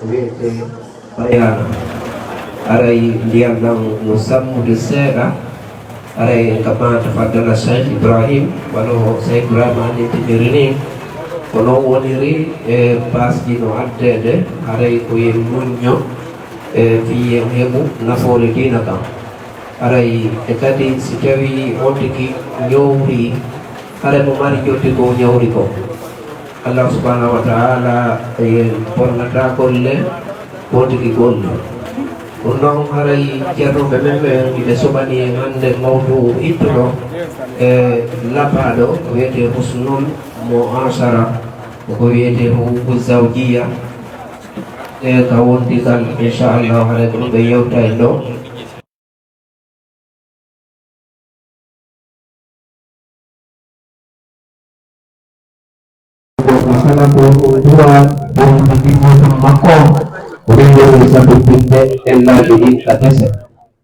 wiyete Bayana aray ndiyam ng Musam Gisera aray kama tafaddala Syekh Ibrahim walo Syekh Ibrahim ani tidirini kono woniri bas dino addede aray ko yen munyo fi hebu nafole dina kam aray kadi si tawi on tigi ñowri aray mo mari jotti ko ñowri ko Allah subhanahu wa ta'ala bonnata golle wonti golle non haray ceerno ɓe men ɓe ɓe soɓani e hande mawdu ittuɗo labaɗo wiyete husnul mo ansara ko wiyete huququ zawjiya ka wondigal inchallah haray ko ɗum ɓe yewta e ɗo sana kuujua umuhimu mako ulingo satu pinde ella jadi katese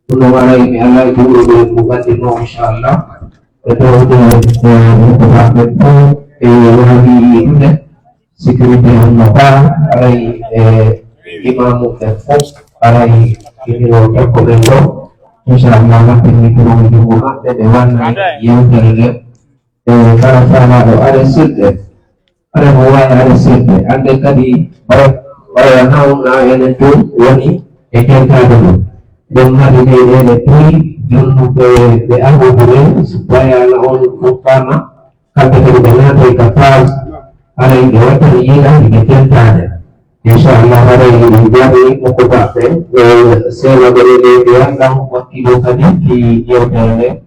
kuno wala ini ala itu bukan dino insyaallah itu lagi ini security nota alai imam tefos alai ini lo komendo insyaallah nanti kurang dibuka dewan yang dari karena sama ada sudah ada mulai ada sirte ande kadi para nauna ene tu woni e kenta dulu don hadi ene pri don be ago bule supaya la on kupana kata kadi banata kapal ada ide wata yila ide kenta insyaallah ada ide jadi mukubate sela bere dia nang wakilo kadi di yodane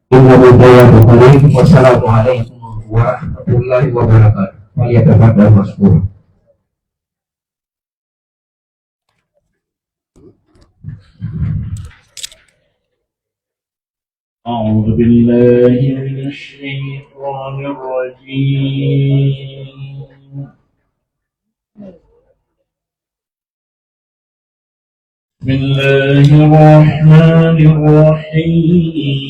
inna billahi wa wassalamu alaikum warahmatullahi wabarakatuh. وليتفضل مشكورا. أعوذ بالله من الشيطان الرجيم. بسم الله الرحمن الرحيم.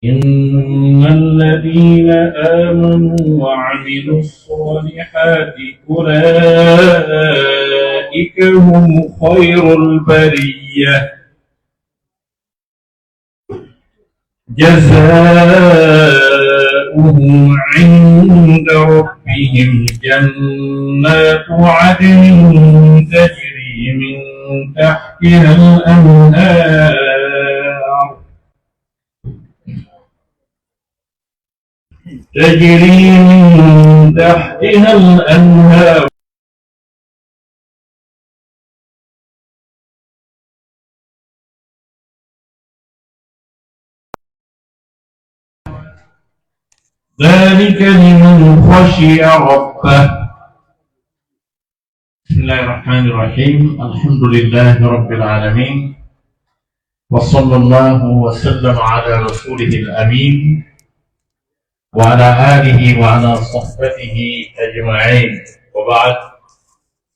إن الذين آمنوا وعملوا الصالحات أولئك هم خير البرية جزاؤهم عند ربهم جنات عدن تجري من تحتها الأنهار تجري من تحتها الأنهار ذلك لمن خشي ربه. بسم الله الرحمن الرحيم. الحمد لله رب العالمين وصلى الله وسلم على رسوله الأمين وعلى آله وعلى صحبته أجمعين وبعد.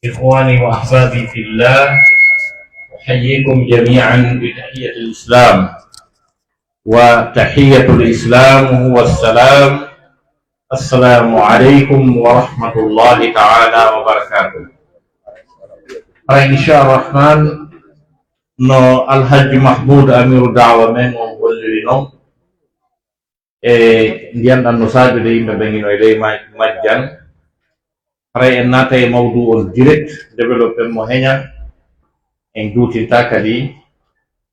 إخواني وأحبابي في الله أحييكم جميعا بتحية الإسلام وتحية الإسلام هو السلام. السلام عليكم ورحمة الله تعالى وبركاته. إن شاء الرحمن no Alhaji Mahmud Amiru Da'wa men on gollirino ndiyan ɗan no sadio de yimɓe ɓengino e ley majjan haray en naata e mawdu on direct développé mo heña en juutinta kadi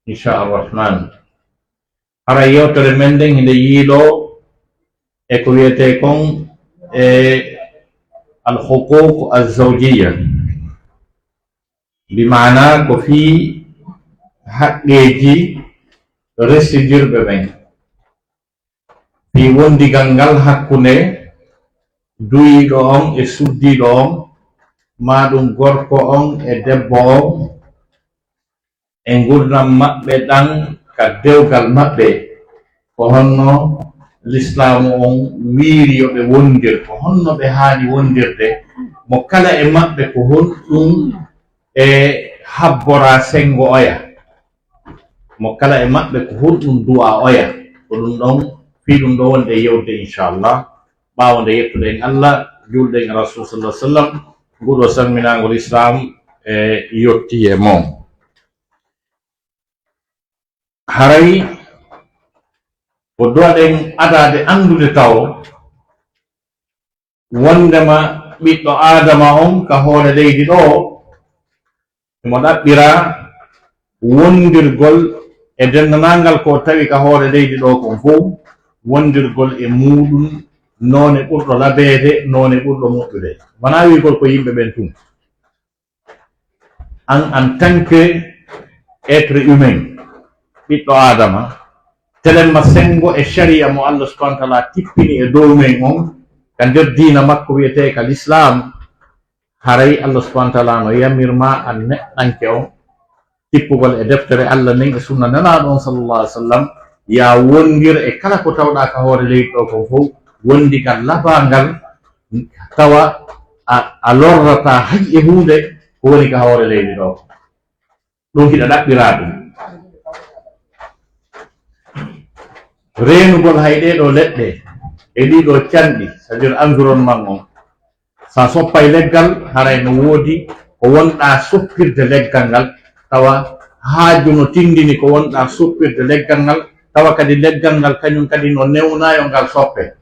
inchalrahman. haray yewtere men nden hinde yiiɗo e ko wiyete kon alhuquq alzawjiya bimana ko fii haqqeji residirɓe ɓen fi wondigal ngal hakkunde duyiɗo on e suddiɗo on maɗum gorko on e debbo on e gurdam maɓɓe ɗan ka dewgal maɓɓe ko honno l'islamu on wiiri yo ɓe wondir ko honno ɓe haani wondirde mo kala e maɓɓe ko honɗum e habbora sengo oya mo kala e maɓɓe ko honɗum du'a oya ko ɗum ɗon fi ɗum ɗo wonde yewde inchallah ɓaawo nde yettuɗen Allah julɗen rasul sallah sallam nguɗo salminagol islam e yotti e moom. Haray ko duwaɗen adade andude taw wondema ɓiɗɗo adama on ka hoore leydi ɗo mo ɗaɓɓira wondirgol e dendanagal ko tawi ka hoore leydi ɗo kon fof wondirgol e muɗum none ɓurɗo labede none ɓurɗo moƴƴude wona wigol ko yimɓe ɓen tum en tant que être humain ɓiɗɗo adama telemma sengo e sharia mo Allah subhanahu wa ta'ala tippini e dow men on ka nder diina makko wiyete ka l'islam. Haray Allah subhanahu wa ta'ala no yamirma an neɗɗanke on tippugol e deftere Allah nden e sunna nanaɗo on sallallahu alaihi wasallam ya wondir e kala ko tawɗa ka hoore leydi ɗo kon fof wondigal labangal tawa a lorrata hay e hunde ko woni ka hoore leydi ɗo ɗum hiɗa ɗaɓɓira ɗum. Renugol hay ɗeɗo leɗɗe e ɗiɗo canɗi c'est-à-dire environnement on sa soppay leggal haray no woodi ko wonɗa soppirde leggal ngal tawa haaju no tindini ko wonɗa soppirde leggal ngal tawa kadi leggal ngal kañum kadi no newnayo ngal soppe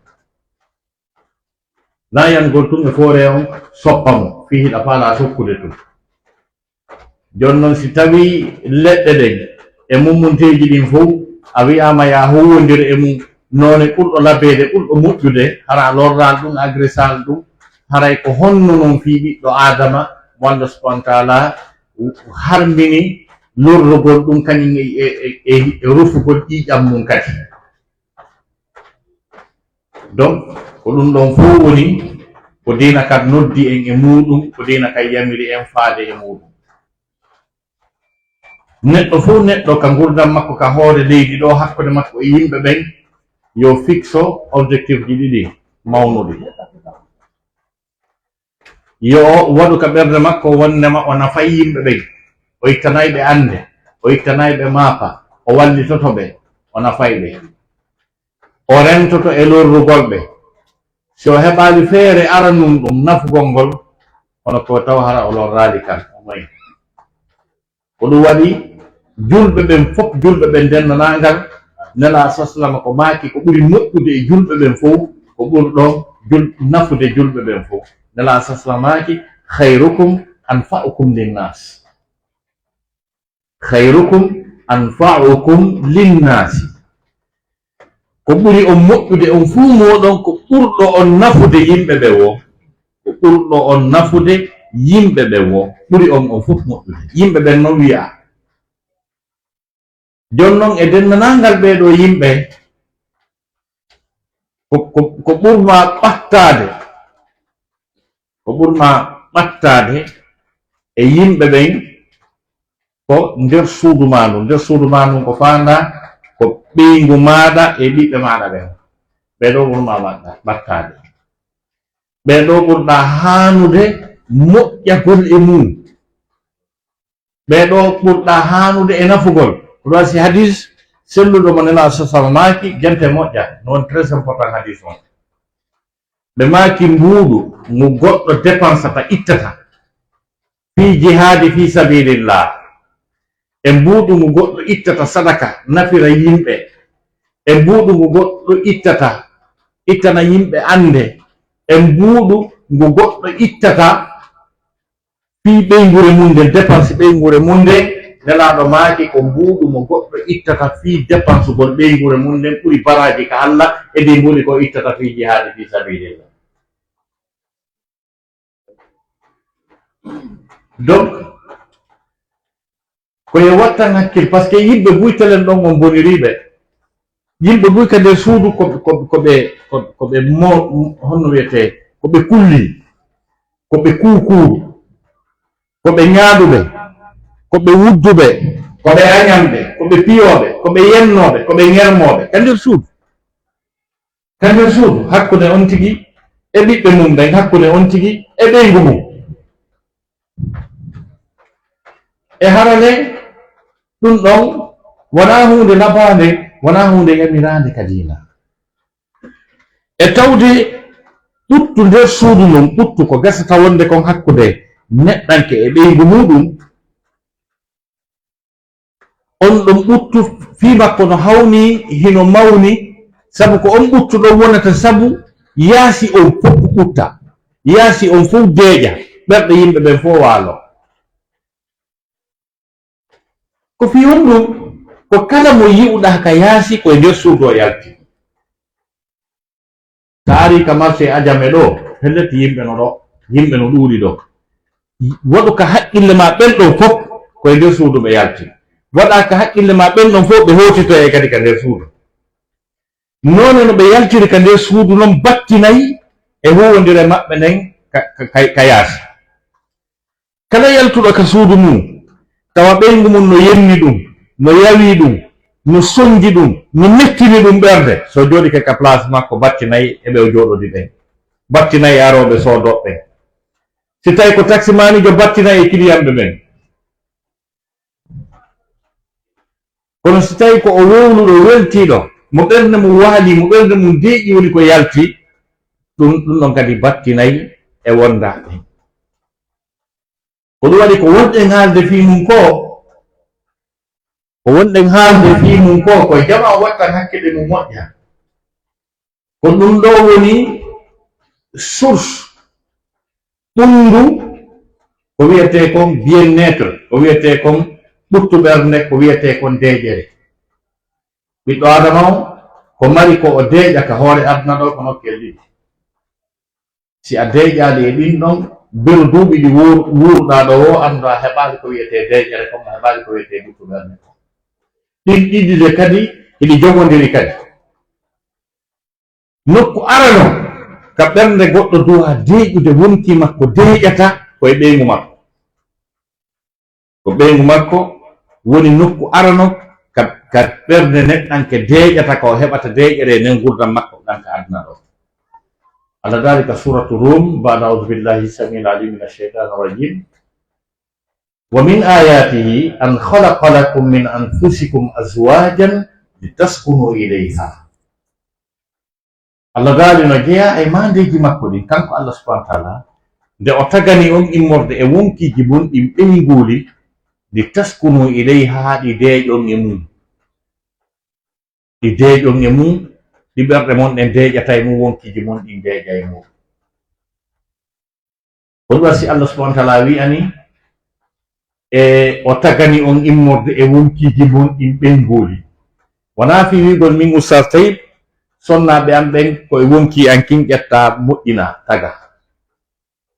nayangol tum e foore on soppamo fi hiɗa faala sokkude tum. Jon noon si tawi leɗɗe ɗen e mummunteji ɗin fof a wiyama ya huwodir e mum none ɓurɗo labede ɓurɗo moƴƴude hara lorral ɗum agressal ɗum haray ko honno noon fi ɓiɗɗo adama mo Allah subhanahu wa ta'ala harmini lorrugol ɗum kañum e rufugol ƴiƴam mum kadi. Donc ko ɗum ɗon fof woni ko dina kad noddi en e muɗum ko dina kad yamiri en faade e muɗum. Neɗɗo fof neɗɗo ka gurdam makko ka hoore leydi ɗo hakkude makko e yimɓe ɓen yo fixo objectif ji ɗiɗi mawnuɗi yo waɗu ka ɓerde makko wonnema o nafay yimɓe ɓen o ittanayɓe ande o ittanayɓe maapa o wallitoto ɓe o nafay ɓe o rentoto e lorrugol ɓe so heɓali feere aranum ɗum nafugol ngol hono ko taw hara o lorrali kan o moyi ko ɗum waɗi julɓe ɓen fof julɓe ɓen dendanagal nela saslama ko maaki ko ɓuri moƴƴude e julɓe ɓen fof ko ɓurɗo nafude julɓe ɓen fof nela saslamaki khairukum anfa'ukum linnas khairukum anfa'ukum linnasi ko ɓuri on moƴƴude on fuu moɗon ko ɓurɗo on nafude yimɓe ɓe wo ko ɓurɗo on nafude yimɓe ɓe wo ɓuri on fof moƴƴude yimɓe ɓen noon wiya jon noon e dennanangal ɓeɗo yimɓe ko ɓurma ɓattade e yimɓe ɓen ko nder suudu ma ɗum ko fanda ko ɓeygu maɗa e ɓiɓɓe maɗa ɓen ɓeɗo ɓurma ɓattade ɓeɗo ɓurɗa hanude moƴƴagol e mum ɓeɗo ɓurɗa hanude e nafugol ko ɗo si hadis selluɗo mo nela sasama maaki jante moƴƴa non très important hadis on ɓe maaki mbuuɗu mo goɗɗo dépensata ittata fi jihadi fi sabilillah e mbuuɗu mo goɗɗo ittata sadaka nafira yimɓe e mbuuɗu mo goɗɗo ittana yimɓe ande e mbuuɗu mo goɗɗo ittata fi ɓeygure munde dépense ɓeygure munde nelaɗo maaki ko mbuuɗu mo goɗɗo ittata fi dépense gol ɓeygure munden ɓuri baraji ka Allah e ndi mbuli ko ittata fi jihadi fi sabilillah. Donc koye wattan hakkil par ce que yimɓe buytelen ɗon on boniriɓe yimɓe buy ka nder suudu koɓe honno wiyete koɓe kulli koɓe kuukuru koɓe ñaaɗuɓe koɓe wudduɓe koɓe añamɓe koɓe piyoɓe koɓe yennoɓe koɓe ñermoɓe ka nder suudu hakkude on tigi e ɓiɓɓe mum ɓen hakkude on tigi e ɓeygu mum e harane ɗum ɗon wona hunde nafande wona hunde yamirande ka diina e tawde ɓuttu nder suudu mum ɓuttu ko gasata wonde kon hakkude neɗɗanke e ɓeygu muɗum, on ɗum ɓuttu fii makko no hawni hino mawni, sabu ko on ɓuttu ɗon wonata sabu yaasi on fof ɓutta, yaasi on fof deeƴa, ɓerɗe yimɓe ɓen fof waalo. ko fii on ɗum ko kala mo yi'uɗa ka yaasi koye nder suudu o yalti. sa ari ka marché ajame ɗo helleti yimɓe no ɗuuri ɗo, waɗu ka haqqille ma ɓen ɗon fof koye nder suudu ɓe yalti, waɗa ka haqqille ma ɓen ɗon fof ɓe hotitoye kadi ka nder suudu. noone no ɓe yaltiri ka nder suudu noon battinayi e huwodire maɓɓe nden ka yaasi. kala yaltuɗo ka suudu mum tawa ɓeygu mum no yenni ɗum, no yawi ɗum, no sonji ɗum, no mettini ɗum ɓerde, so jooɗike ka place makko battinayi eɓe o jooɗodi ɓen, battinayi aroɓe soodoɓe ɓen. si tawi ko taxi manijo battinayi e client ɓe ɓen. kono si tawi ko o wowluɗo weltiɗo mo ɓernde mum waali, mo ɓernde mum deeƴi woni ko yalti, ɗum ɗon kadi battinayi e wondaɓe. ko ɗum waɗi ko wonɗen haalde fii mum ko jama wattan hakkille mum moƴƴa. ko ɗum ɗo woni source ɓundu ko wiyete kon bien-être, ko wiyete kon ɓuttu ɓernde, ko wiyete kon deeƴere. ɓiɗɗo adama o ko mari ko o deeƴa ka hoore aduna ɗo ko nokkel ɗiɗi. si a deeƴaali e ɗin ɗon beru duuɓi ɗi wuuruɗa ɗo o anndu a heɓaali ko wiyete deeƴere kon, a heɓaali ko wiyete ɓuttu ɓernde kon. ɗin ɗiɗi kadi eɗi jogodiri kadi. nokku arano ka ɓernde goɗɗo duwa deeƴude wonki makko deeƴata koye ɓeygu makko. ko ɓeygu makko woni nokku arano ka ɓernde neɗɗanke deeƴata ko heɓata deeƴere nden gurdam makko ɗanka aduna ɗo. Allah daali ka suratu Rum ba'da a'udhu billahi samil alim minash shaitanir rajim. wa min ayatihi an khalaqa lakum min anfusikum azwajan litaskunu ilayha. Allah daali no jeeya e mandeji makko ɗin kanko Allah subhanahu wa ta'ala nde o tagani on immorde e wonkiji mum ɗin ɓeyguli litaskunu ilayha, ɗi deeƴon e mum, ɗi deeƴon e mum, ɗi ɓerɗe mon ɗen deeƴata e mum, wonkiji mon ɗin deeƴa e mum. ko ɗum wasi Allah subhanahu wa ta'ala wi'ani e o tagani on immorde e wonkiji mon ɗin ɓeygoli. wona fi wigol min Oustaz Taib sonnaɓe am ɓen koye wonki an kin ƴetta moƴƴina taga,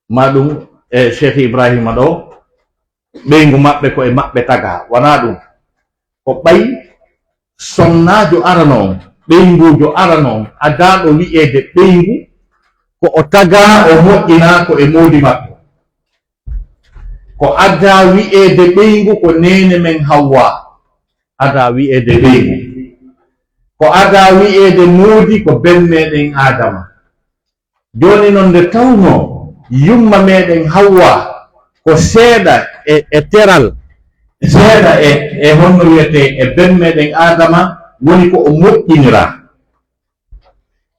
maɗum e Cheikh Ibrahima ɗo ɓeygu maɓɓe koye maɓɓe taga, wona ɗum. ko ɓay sonnajo arano on, ɓeygujo arano on, adaɗo wi'ede ɓeygu ko o taga o moƴƴina ko e modi makko. ko ada wi'ede ɓeygu ko nene men Hawwa, ada wi'ede ɓeygu. ko ada wi'ede moodi ko ben meɗen Adama. joni noon nde tawno yumma meɗen Hawwa ko seeɗa e teral, seeɗa e honno wiyete e ben meɗen Adama woni ko o moƴƴinira.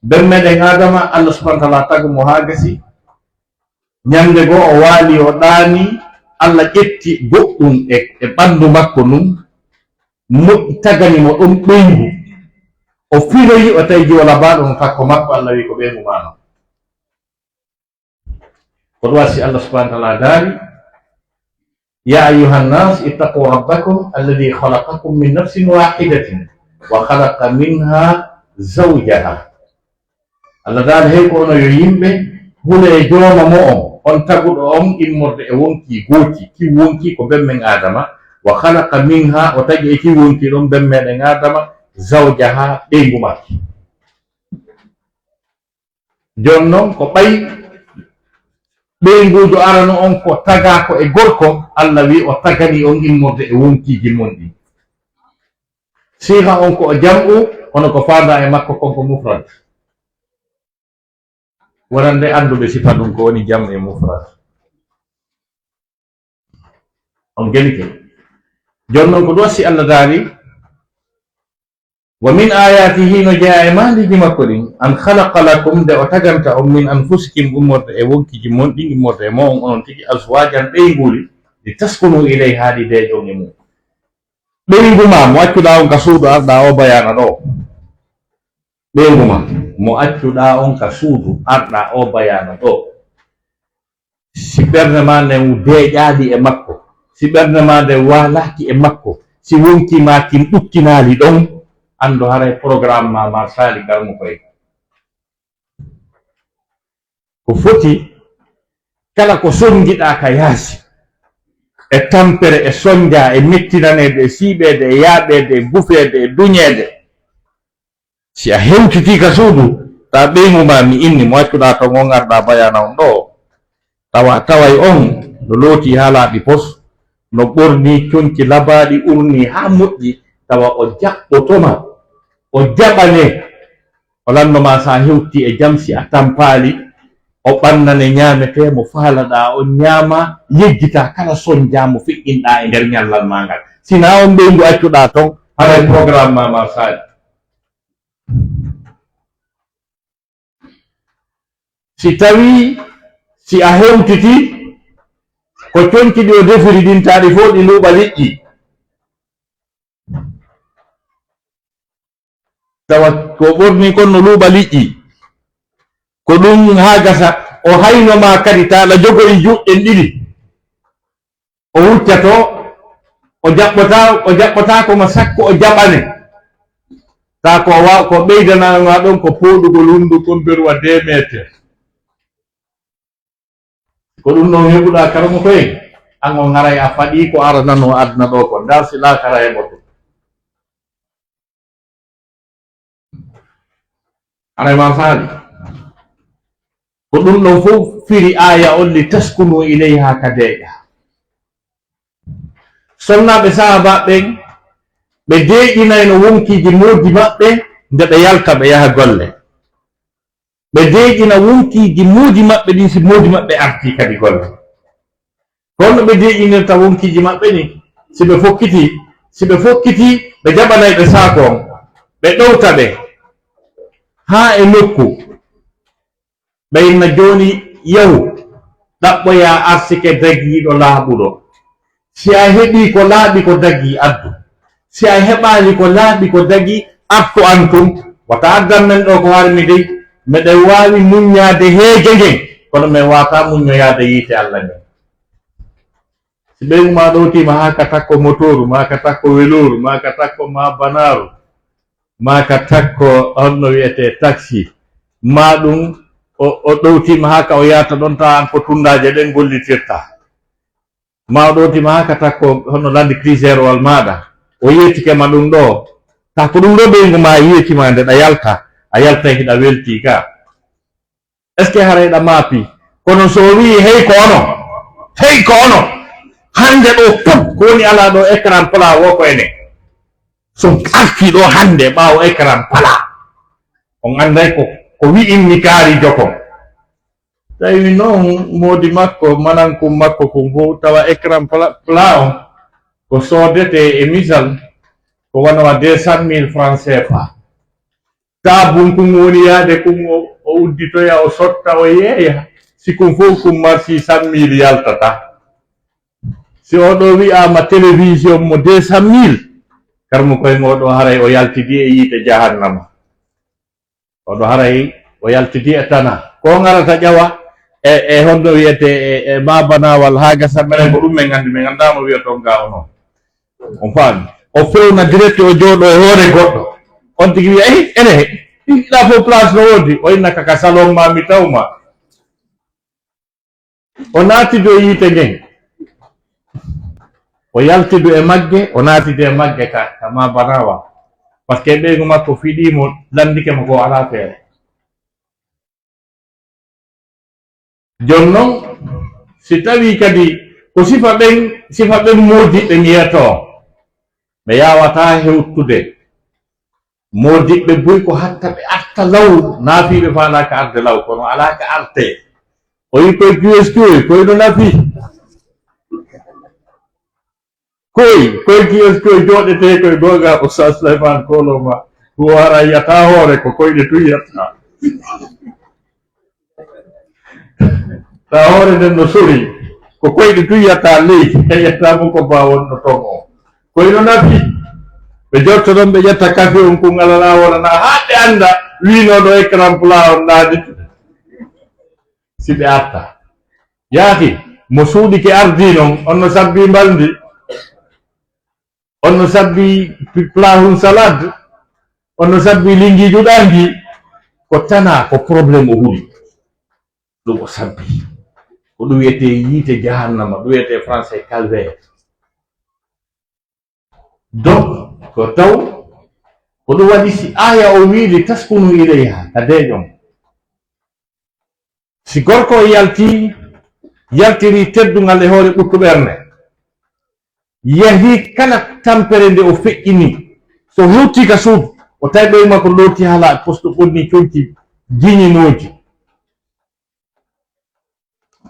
ben meɗen Adama Allah subhanahu wa ta'ala tagu mo ha gasi, ñande goo o waali o ɗaani, Allah ƴetti goɗɗum e ɓandu makko num moƴƴi tagani mo ɗon ɓeygu, o firoyi o tawi jiwala baɗo no takko makko, Allah wi ko ɓeygu mano. ko ɗum wasi Allah subhanahu wa ta'ala daari ya ayuha nnas ittaqu rabbakum alladi khalaqakum min nafsin wahidatin wa khalaqa minha zawjaha. Allah daari hey ko ono yo yimɓe hule e jooma mo on taguɗo on immorde e wonki gooti, ki wonki ko ben men Adama, wa khalaqa minha, o tagi e ki wonki ɗon ben meɗen Adama, zawjaha, ɓeygu makko. joni noon ko ɓay ɓeygujo arano on ko taga ko e gorko, Allah wi o tagani on immorde e wonkiji mon ɗi. siha on ko o jam'u, hono ko fanda e makko konko mufrad. wonande anduɓe sifa ɗum ko woni jam e mufrad, on gelike. joni noon ko ɗum wasi Allah daari wa min ayatihi no jeeya e mandiji makko ɗin an khalaqa lakum de o tagant on min anfusikum ummorde e wonkiji mon ɗi immorde e mo on tigi aswajan ɓeyguli li taskunu ilayha ɗi de jonge mum ɓeyguma mo accuɗa on ka suudu arɗa o bayana ɗo ɓeyguma mo accuɗa on ka suudu arɗa o bayana ɗo si ɓernde ma nden deeƴaali e makko si ɓernde ma nde walaaki e makko si wonkima kin ɗuttinaali ɗon andu haray programme ma sali garmo koye ko foti kala ko sonjiɗa ka yaasi e tampere e sonja e mettinanede e siiɓede e yaaɓede e gufede e duñede si a hewtiti ka suudu ta ɓeymuma mi inni mo accuɗa to on arɗa bayana on ɗo taway on no looti ha laaɓi pos no ɓorni conci labaɗi urni ha moƴƴi tawa o jaɓɓotoma o jaɓane o landoma sa hewti e jam si a tampali o ɓannane ñaamete mo faalaɗa o ñaama yeggita kala sonja mo feƴƴinɗa e nder ñallal ma ngal sina on ɓeyngu accuɗa ton haray programme ma saali si tawi si a hewtiti ko conci ɗi o defiri ɗin taɗi fof ɗi luuɓa liƴƴi tawa ko ɓorni kon no luuɓa liƴƴi ko ɗum ha gasa o haynoma kadi taɗa jogoyi juɗɗen ɗiɗi o wuccato o jaɓɓota komo sakko o jaɓane ta ko ɓeydanama ɗon ko pooɗugo lundu komberuwa 2 métres ko ɗum ɗon heɓuɗa karamo koye an o garay a faɗi ko aranano aduna ɗo ko ndar si lakara heɓoto aray ma faali ko ɗum ɗon fof firi aya on li taskunu ilayha ka deeƴa sonnaɓe sahabaɓen ɓe deeƴinayno wonkiji moodi maɓɓe nde ɓe yalta ɓe yaha golle ɓe deeƴina wonkiji moodi maɓɓe ɗin si moodi maɓɓe arti kadi golle kono ɓe deeƴinirta wonkiji maɓɓe ni si ɓe fokkiti ɓe jaɓanayɓe saako on ɓe ɗowta ɓe ha e nokku ɓe inna joni yahu ɗaɓɓoya arsike dagiiɗo laaɓuɗo si a heɓi ko laaɓi ko dagi addu si a heɓali ko laaɓi ko dagi artu antum wata addan men ɗo ko harmi dey meɗen wawi muññade heege ngen kono min wata muññoyade yiite Allah ngen si ɓeyguma ɗowtima ha ka takko motoru ma ka takko weloru ma ka takko ma banaru ma ka takko honno wiyete taxi ma ɗum o ɗowtima haka o yata ɗon ta an ko tundaje ɗen gollitirta ma o ɗowtima haka takko hono landi cruiser wal maɗa o yettikema ɗum ɗo ta ko ɗum ɗo ɓeygu ma yiyetima nde ɗa yalta a yalta hiɗa welti ka est ce que harayɗa maapi kono so wi hey ko ono hande ɗo pop ko woni ala ɗo écran plat wo ko ene so arti ɗo hande ɓawo écran plat on anday ko wi'inmi kaari joko tawi noon moodi makko manankum makko ko fo tawa écran plat on ko soodete e misal ko wonama 200 000 francs CFA ta bunkum woni yaade kum o udditoya o sotta o yeeya si kum fof kum mar 600 000 yaltata si oɗo wi'ama télévision mo 200 000 karmo koye oɗo haray o yaltidi e yiite jahannama oɗo haray o yaltidi e tana ko garata ƴawa e honno wiyete e mabanawal ha gasa menen ko ɗum men gandi min gandamo wiya ton ga o noon on faami o fewna direct o jooɗo e hoore goɗɗo on tigi wiya ene ɗiɗa fof place no wodi o innaka ka salon ma mi tawma o naatido e yiite ngen o yaltidu e magge o naatide e magge ka mabanawa par ce que ɓeygu makko fiɗimo landikemo ko ala feere jon noon si tawi kadi ko sifa ɓen modiɓɓe miyato ɓe yawata hewtude modiɓɓe boy ko hatta ɓe arta law naafiɓe falaka arde law kono alaka arte o yi koye QSQ koyno nafi koye QSQ joɗete koye goga Oustaz Souleymane Koloma ko wara yiyata hoore ko koyɗe tuyata ta hoore nden no sori ko koyɗe duyyata leydi heƴatamo ko bawon no ton o koyno nafi ɓe jottoɗon ɓe ƴetta kafe on kungal ala wonana haɗe anda winoɗo écran plat on ɗaade si ɓe arta yaaki mo suuɗi ke ardi noon on no sabbi mbaldi on no sabbi plat hun salade on no sabbi lingi juɗangi ko tana ko probléme o huuli ɗum o sabbi ko ɗum wiyete yiite jahannama ɗum wiyete français calvaire donc ko taw ko ɗum waɗi si aya o wiide taskunu ileyha ka deeƴon si gorko o yaltiri teddugal e hoore ɓukku ɓernde yahi kala tampere nde o feƴƴini so hewti ka suudu o tawi ɓoyma ko looti haala posto ɓonni coñci jiñinoji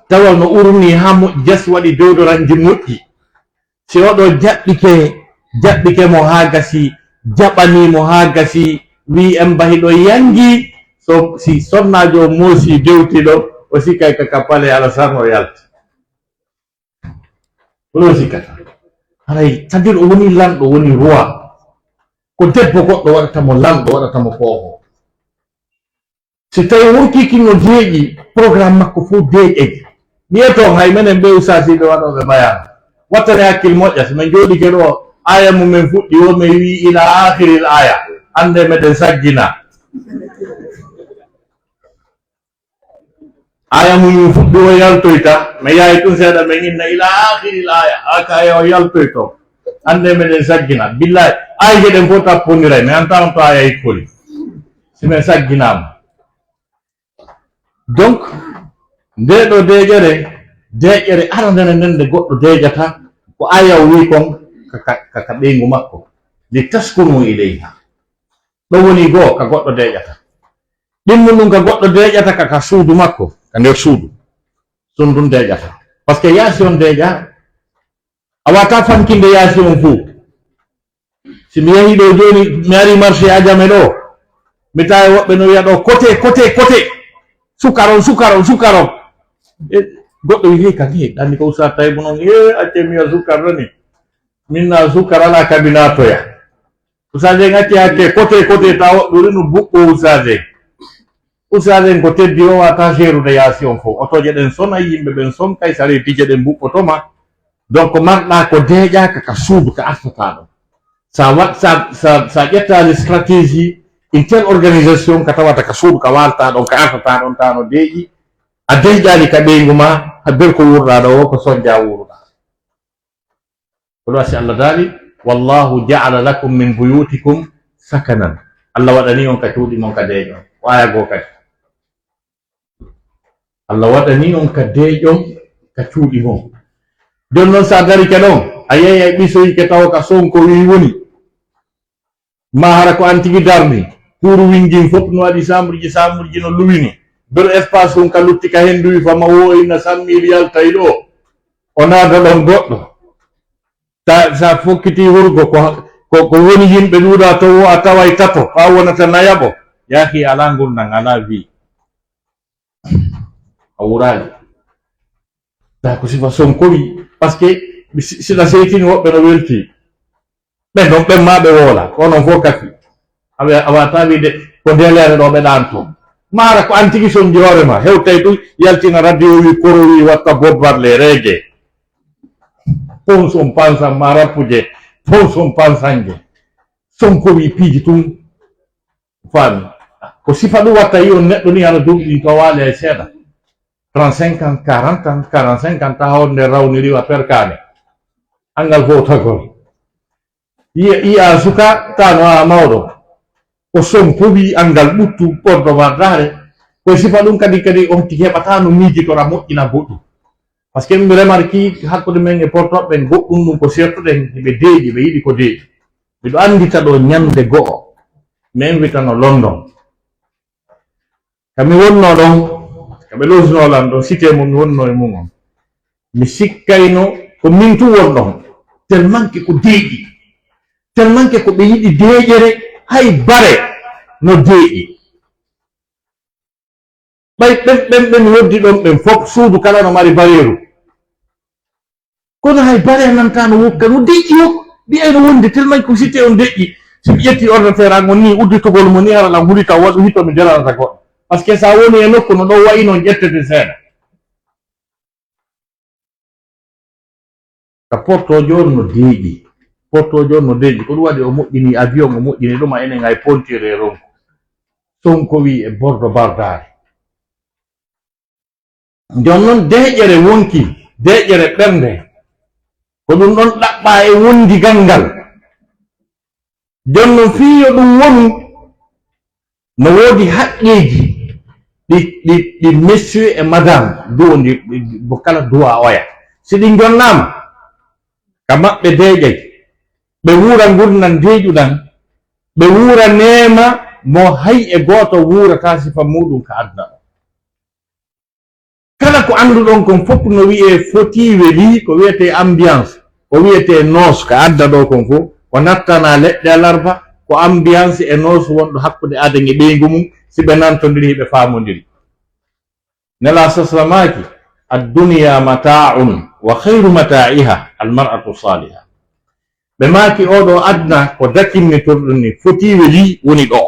tawal no urni ha moƴƴi jas waɗi dewdoranji moƴƴi si oɗo jaɓɓike mo ha gasi jaɓanimo ha gasi wi en bahiɗo yangi so si sonnajo o moosi dewtiɗo o sikkay ka kappale alasan o yalta ɗo sikkata haray c'est-à-dire o woni lamɗo woni roi ko debbo goɗɗo waɗatamo lamɗo waɗatamo fofo si tawi wurkikino deeƴi programme makko fof deeƴe mi yeto hay menen ɓe usasiɓe waɗoɓe bayano wattane hakkille moƴƴa so min jooɗi ke ɗo aya mumen fuɗɗi o mi wi ila akhiril aya ande meɗen saggina aya mumen fuɗɗi o yaltoyta mi yahi tun seeɗa min inna ila akhiril aya haka aya o yaltoyto ande meɗen saggina billahi ayje ɗen fof tappodiray mi antano to aya hikkoli simin sagginama donc nde ɗo deƴƴere arandene nden nde goɗɗo deƴata ko aya o wi kon kaka ɓeygu makko li taskunu ileyha ɗo woni goo ka goɗɗo deƴata ɗimmu ɗum ka goɗɗo deƴata kaka suudu makko ka nder suudu ɗum ɗum deƴata par ce que yaasi on deƴa a wata fankinde yaasi on fuu si mi yahi ɗo joni mi ari marché ajame ɗo mi tawi woɓɓe no wiya ɗo côté sukaron goɗɗo wi hey kan he ɗanni ko usa tawi mo noon acce mi wiya sukar rani minna sukar ala kabinatoya usaje acci hakke côté ta woɓɓuri no buɓɓo usaje ko teddi o wata seerude yaasi on fof otoje ɗen sona yimɓe ɓen son kay sare tije ɗen buɓɓotoma donc marɗa ko deeƴaka ka suudu ka artata ɗo sa ƴettali stratégie une telle organisation ka tawata ka suudu ka warta ɗon ka artata ɗon tano deeƴi a deeƴali ka ɓeygu ma ha ber ko wurɗa ɗo o ko soñja wuruɗa ko ɗo asi Allah daali wallahu ja'ala lakum min buyutikum sakanan Allah waɗani on ka cuuɗi mon ka deeƴon o aya goo kadi Allah waɗani on ka deeƴon ka cuuɗi mon jon noon sa dari ke ɗon a yehi ay ɓisoyike taw ka sonko wi woni ma hara ko an tigi darni pour wingin fof no waɗi samruji no luwini ber espace ɗum ka lutti ka hen duwi fama woyna sammil yaltay ɗo o naada ɗon goɗɗo sa fokkiti hurgo ko woni yimɓe ɗuuɗa to a taway tato fa wonata nayaɓo yahi ala gurnan ala wi a wurali ta ko sifa sonkowi par ce que siɗa seytini woɓɓe no welti ɓen ɗon ɓen ma ɓe woola onon fof kafi a wata wiide ko ndelere ɗo ɓeɗan to mara ko an tigi son joorema hewtay ɗum yaltina radio wi koro wi watta bobbarle reege fon son pansan ma rappuje fon son pansanje sonko wi piiji tum faami ko sifa ɗum watta yi on neɗɗo ni ana duuɓi to waali ay seeɗa 35 ans 40 ans 45 ans ta hawde nde rawniriwa perkane angal fof tagol yiya suka tano a mawɗo ko sonko wi angal ɓuttu ɓordo wardare koye sifa ɗum kadi on tigi heɓata no miijitora moƴƴina goɗɗum par ce que mi remarki hakkude men e portoɓe goɗɗum ɗum ko sertuɗen ɓe deeƴi ɓe yiɗi ko deeƴi miɗo andita ɗo ñande go'o mi invitano London kami wonno ɗon kaɓe losnolan ɗon cité mo mi wonno e mum on mi sikkayno ko min tu won ɗon tellement que ko deeƴi tellement que ko ɓe yiɗi deeƴere hay bare no deeƴi ɓay ɓen woddi ɗon ɓen fof suudu kala no mari bareeru kono hay bare nanta no wokka no deƴƴi o mbi'ay no wondi tellement ko cité on deƴƴi so mi ƴetti ordinateur an on ni udditogol mo ni haralan hulita waɗu hitto mi delanata goɗɗo par ce que sa woni e nokku no ɗon wayi noon ƴettete seeɗa ka portojo on no deeƴi portojo on no deeƴi ko ɗum waɗi o moƴƴini avion o moƴƴini ɗuma enen hay pontire ronko Sonko wi e bordo bardare jon noon deƴƴere wonki deƴƴere ɓernde ko ɗum ɗon ɗaɓɓa e wondigal ngal jon noon fiyo ɗum wonu no woodi haqqeji ɗi monsieur et madame duwondi bo kala duwa oya si ɗi jonnama ka maɓɓe deeƴay ɓe wuura gurnan deeƴuɗan ɓe wuura nema mo hay e goto wuurata sifa muɗum ka adna o kala ko anduɗon kon fof no wiye foti weeli ko wiyete ambiance ko wiyete noos ka adda ɗo kon fof ko nattana leɗɗe alarba ko ambiance e noos wonɗo hakkude adan e ɓeygu mum si ɓe nantodiri ɓe famodiri nela saslamaki adduniya mata'un wa khayru mata'iha almar'atu saliha ɓe maaki oɗo adna ko dakinnitorɗum ni foti weeli woni ɗo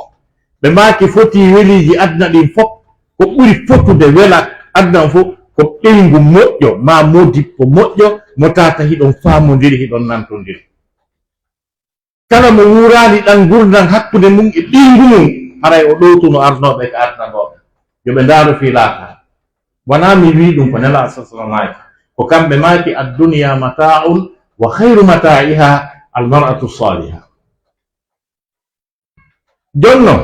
ɓe maaki foti weeliji adna ɗin fof ko ɓuri fottude wela adna fof ko ɓeygu moƴƴo ma modippo moƴƴo mo tata hiɗon famodiri hiɗon nantodiri kala mo wurani ɗan gurdan hakkude mum e ɓeygu mum haray o ɗowtuno arnoɓe ka adnanoɓe yoɓe ndaaro fi laata wona mi wi ɗum ko nela sasalamaji ko kamɓe maaki adduniya mata'un wa khayru mata'iha almar'atu saliha jonno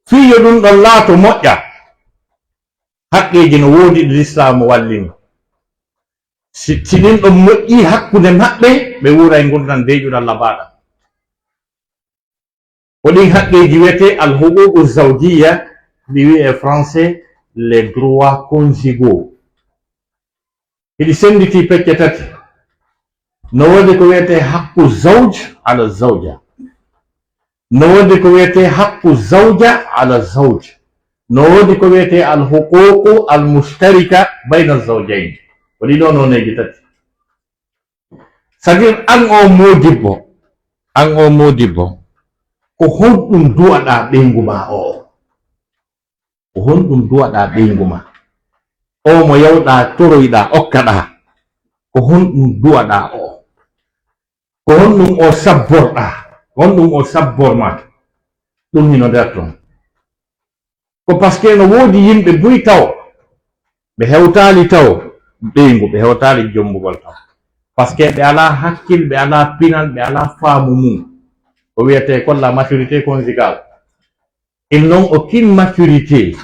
fiyo ɗum ɗon laato moƴƴa haqqeji no woodi ɗo l'islam wallini si ɗin ɗon moƴƴi hakkude maɓɓe ɓe wuura e gurdan deeƴuɗal labaɗam ko ɗin haqqeji wiyete alhuququ zawjiya ɗi wi e français les droits conjugaux hiɗi senditi pecce tati no woodi ko wiyete haqqu zawj ala zawja no woodi ko wiyete haqqu zawja ala zawj no woodi ko wiyete alhuququ almustarika bayna zawjayn ko ɗiɗo noneji tati c'est-à-dire an o modibbo ko honɗum duwaɗa ɓeygu ma o ko honɗum duwaɗa ɓeygu ma o mo yawɗa toroyɗa okkaɗa ko honɗum duwaɗa o ko honɗum o sabborɗa honɗum o sabborma ɗum hino nder ton ko par ce que no woodi yimɓe buy taw ɓe hewtali taw ɓeygu ɓe hewtali jombugol taw par ce que ɓe ala hakkil ɓe ala pinal ɓe ala faamu mum ko wiyete kon la maturité conjugale il n'ont aucune maturité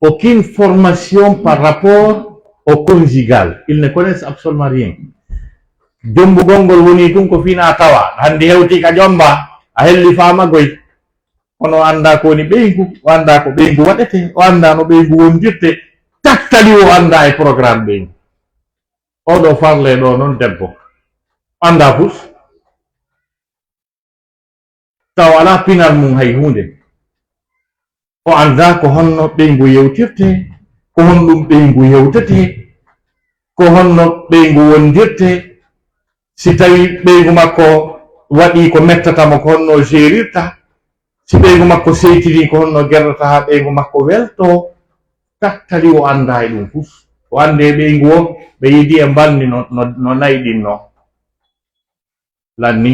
aucune formation par rapport au conjugal ils ne connaissent absolument rien jombugol ngol woni tun ko fina tawa hande hewti ka jomba a helli famagoy kono anda ko woni ɓeygu o anda ko ɓeygu waɗete o anda no ɓeygu wondirte tattali o anda e programme ɓeygu oɗo farle ɗo noon debbo anda pus taw ala pinal mum hay hunde o anda ko honno ɓeygu yewtirte ko honɗum ɓeygu yewtete ko honno ɓeygu wondirte si tawi ɓeygu makko waɗi ko mettatamo ko honno gérirta si ɓeygu makko seytiri ko honno gerdata ha ɓeygu makko welto tattali o anda e ɗum fuf o ande ɓeygu o ɓe yiidi e mbalni no nayɗinno lanni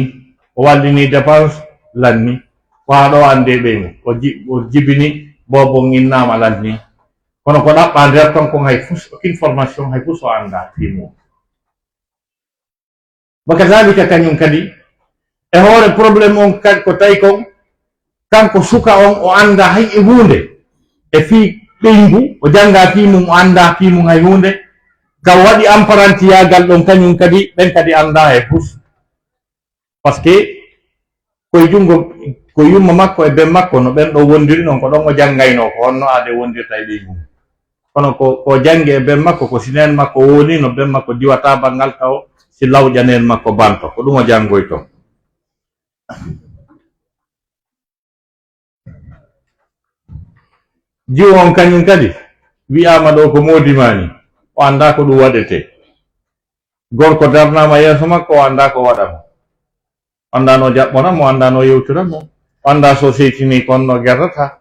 o wallini dépense lanni o haɗo ande ɓeygu o jibini bobo ginnama lanni kono ko ɗaɓɓa nder ton kon hay fus aucune formation hay fus o anda fimum wakadhalika kañum kadi e hoore probléme on kadi ko tawi kon kanko suka on o anda hay e hunde e fi ɓeygu o janga fimum o anda fimum hay hunde ka waɗi apparentiyagal ɗon kañum kadi ɓen kadi anda e fus par ce que koye jungo ko yumma makko e ben makko no ɓen ɗo wondiri noon ko ɗon o janngayno ko honno ade wondirta e ɓeygu kono ko jangi e ben makko ko sinen makko woni no ben makko diwata bangal taw si lawƴanen makko banto ko ɗum o janngoy ton jiwo on kañum kadi wi'ama ɗo ko modimani o anda ko ɗum waɗete. Gorko darnama yeeso makko o anda ko waɗamo, andano jaɓɓonamo, andano yewtiramo, anda so seytini konno gerrata,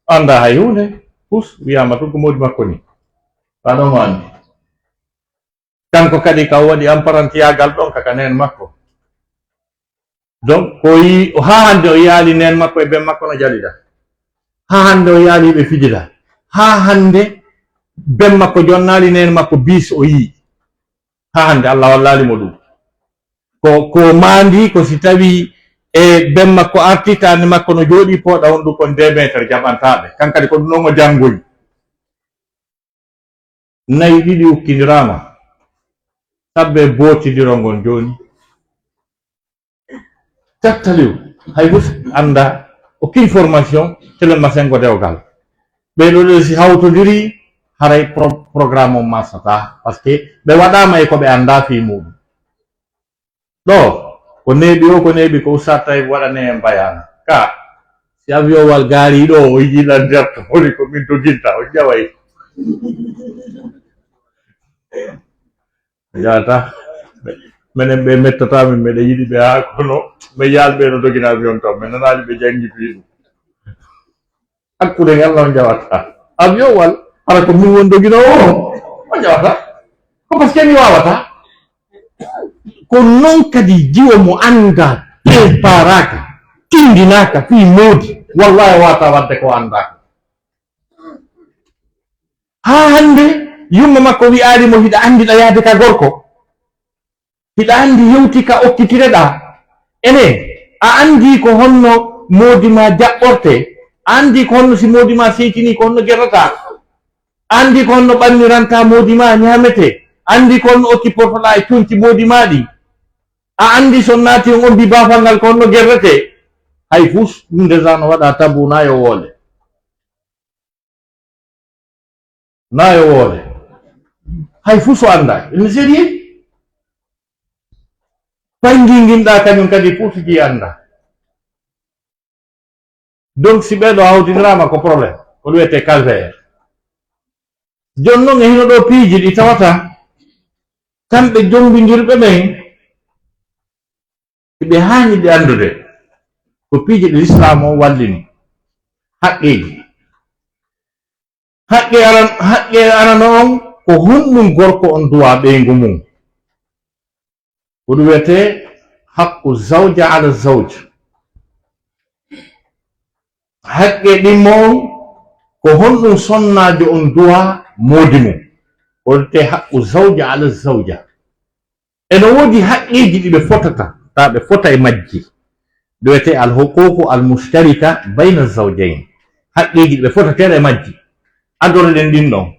anda hay hunde pus wiyama to ko modi makko ni aɗomo andi. Kanko kadi ka waɗi emparentiyagal ɗon kaka nen makko. Donc ha hande o yaali nen makko e ben makko no jaliɗa, ha hande o yaali ɓe fijida, ha hande ben makko jonnali nen makko bis o yii, ha hande Allah wallalimo ɗum. Ko mandi ko si tawi e ben makko arti tani makko no jooɗi pooɗa on ɗum kon 2 métre jaɓantaɓe, kankadi ko ɗum noon o jangoyi. Nayi ɗiɗi ukkidirama sabbe botidirongol joni tattaliw hay bus anda aucune formation telema sengo dewgal. ɓeɗo ɗo si hawtodiri haray programme o masata par ce que ɓe waɗama e ko ɓe anda fi muɗum. ɗo ko neeɓi o ko neeɓi ko Oustaz Taib waɗane en bayana ka si aviowal gaari ɗo o yiiɗa nder to woni ko min doginta o ƴaway jata minen ɓe mettotami mbeɗa yiɗi ɓe ha kono ɓe yalɓe no dogina avion to min nanaji ɓe jangi fiɗum hakkude ngal non jawata avion wal hara ko min won dogino o jawata ko par ce que mi wawata ko non kadi jiwo mo anda préparaka tindinaka fi moodi wallahi wata wadde ko andaka. Ha hande yumma makko wi'alimo hiɗa andi ɗa yaade ka gorko, hiɗa andi yewti ka okkitireɗa ene a andi ko honno moodi ma jaɓɓorte, a andi ko honno si moodi ma seytini ko honno gerrata, a andi ko honno ɓanniranta moodi ma ñamete, andi ko honno okkiportoɗa e tonki moodi maɗi, a andi son naati on ombi bafal ngal ko honno gerrete. Hay fus ɗum déjà no waɗa tabu nayo woole hay fuu so anda ene sérieux panginginɗa kañum kadi putiji anda. Donc si ɓeɗo hawtinirama ko probléme ko wiyete calvaire. Jon noon e hino ɗo piiji ɗi tawata kamɓe jombidirɓe ɓen ɓe hani ɗe andude ko piiji ɗe l'islam o wallini haqqeji. haqqe arano on ko honɗum gorko on duwa ɓeygu mum ko ɗum wiyete haqqu zawja ala zawj. haqqe ɗimmo on ko honɗum sonnajo on duwa moodi mum ko wiyete haqqu zawja ala zawja. ene woodi haqqeji ɗi ɓe fotata ta ɓe fota e majji ɗo wiyete al huququ al mushtarika bayna zawjayn. haqqeji ɗi ɓe fotateɗe e majji adore ɗen ɗin ɗon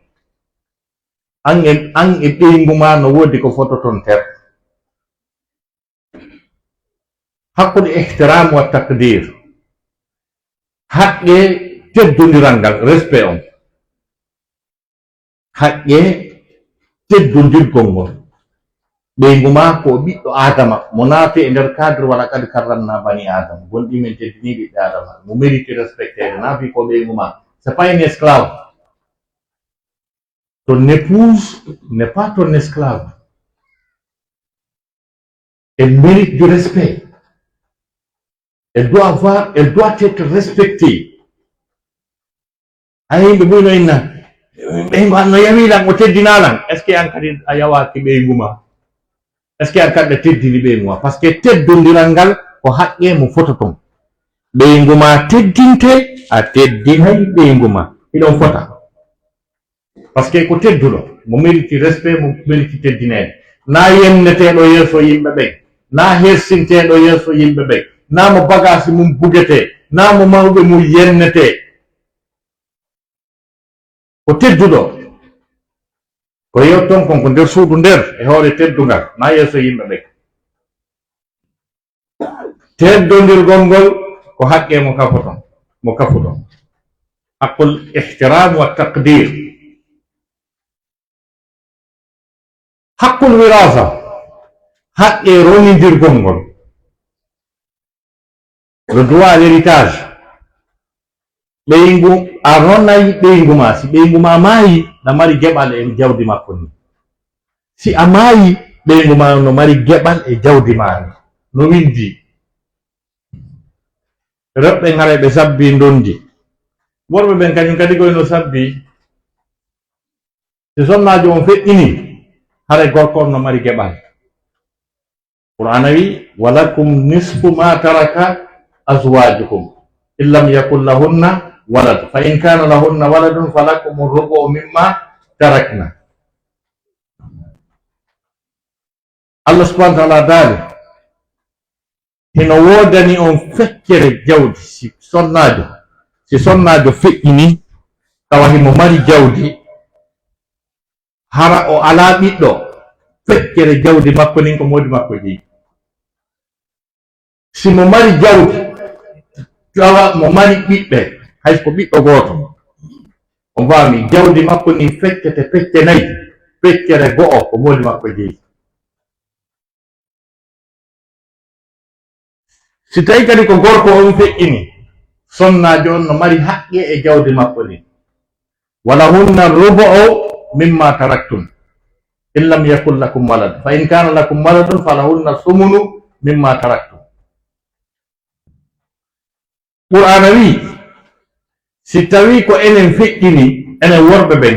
an e ɓeygu ma no woodi ko fototon ter. hakkude ihtiram wa taqdir, haqqe teddodiral ngal respect on, haqqe teddodirgol ngol. ɓeygu ma ko ɓiɗɗo adama mo naati e nder cadre wala kadi karranna bani adama gonɗi men teddini ɓiɓɓe adama mo mérite respecté naafi ko ɓeygu ma. C'est pas une esclave. Ton épouse n'est pas ton esclave. Elle mérite du respect. Elle doit être respectée. Ayi ɓe ɓuyno inna ɓeygu an no yawilan o teddinalan. Est ce que an kadi a yawaki ɓeygu ma? Est ce que an kadi a teddini ɓeygu ma? Par ce que teddodiral ngal ko haqqe mo fota ton. ɓeygu ma teddinte a teddinay ɓeygu ma iɗon fota. par ce que ko tedduɗo mo mériti respect, mo mériti teddinede, na yenneteɗo yeeso yimɓe ɓen, na hersinteɗo yeeso yimɓe ɓen, na mo bagage mum bugete, na mo mawɓe mum yennete. ko tedduɗo ko yewton kon ko nder suudu nder e hoore teddungal, na yeeso yimɓe ɓen. teddodirgol ngol ko haqqe mo kafoton, mo kafuɗon. haqqul ihtiram wa taqdir. haqqul wirasa, haqqe ronidirgol ngol, le droit à l'héritage. ɓeygu a ronnayi ɓeygu ma, si ɓeygu ma maayi na mari geɓal e jawdi makko ni, si a maayi ɓeygu ma no mari geɓal e jawdi ma ni. No windi rewɓe ngara ɓe sabbi ndondi, worɓe ɓen kañum kadi koyno sabbi, si sonnajo on feƴƴini haray gorko on no mari geɓal. Qur'ana wi walakum nisfu ma taraka azwajukum in lam yakun lahunna walad fa in kana lahunna waladun falakum rubu mimma tarakna. Allah subhanahu wa ta'ala daali hino wodani on feccere jawdi si sonnajo feƴƴini tawa himo mari jawdi hara o ala ɓiɗɗo, feccere jawdi makko nin ko modi makko jeyi. Si mo mari jawdi tawa mo mari ɓiɓɓe hayko ɓiɗɗo goto, o faami jawdi makko ni feccete fecce nayi, feccere go'o ko modi makko jeyi. Si tawi kadi ko gorko on feƴƴini, sonnajo on no mari haqqe e jawdi makko ni, wala hunna rubu'u mimma taraktum in lam yakun lakum walad fa in kana lakum waladun falahunna sumunu mimma taraktum. Qur'ana wi si tawi ko enen feƴƴini enen worɓe ɓen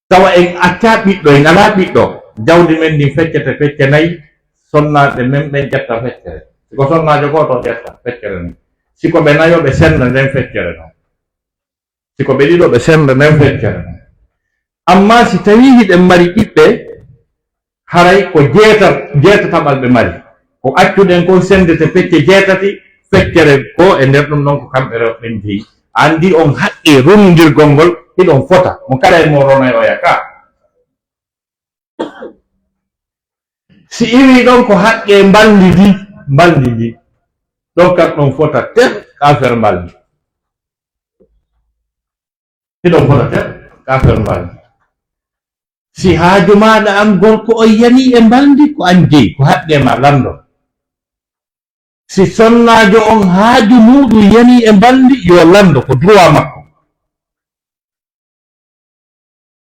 tawa en acca ɓiɗɗo, en ala ɓiɗɗo, jawdi men ndi feccete fecce nayi, sonnaɓe men ɓen ƴetta feccere. Siko sonnajo goto ƴetta feccere nden, siko ɓe nayo ɓe senda nden feccere non, siko ɓe ɗiɗo ɓe senda nden feccere non. Amma si tawi hiɗen mari ɓiɓɓe haray ko jeetataɓal ɓe mari, ko accuɗen ko sendete fecce jeetati, feccere ko e nder ɗum ɗon ko kamɓe rewɓen jeyi. Andi on haqqe rondirgol ngol hiɗon fota mo kala e mo ronay o yaka. Si iwi ɗon ko haqqe mballidi ɗon kam ɗon fota ter kafere mbaldi, hiɗon fota ter kafere mbaldi. Si haaju maɗa an gorko o yani e mbaldi ko an jeyi, ko haqqe ma lando. Si sonnajo on haaju muɗum yani e mbaldi yo lando, ko droit makko.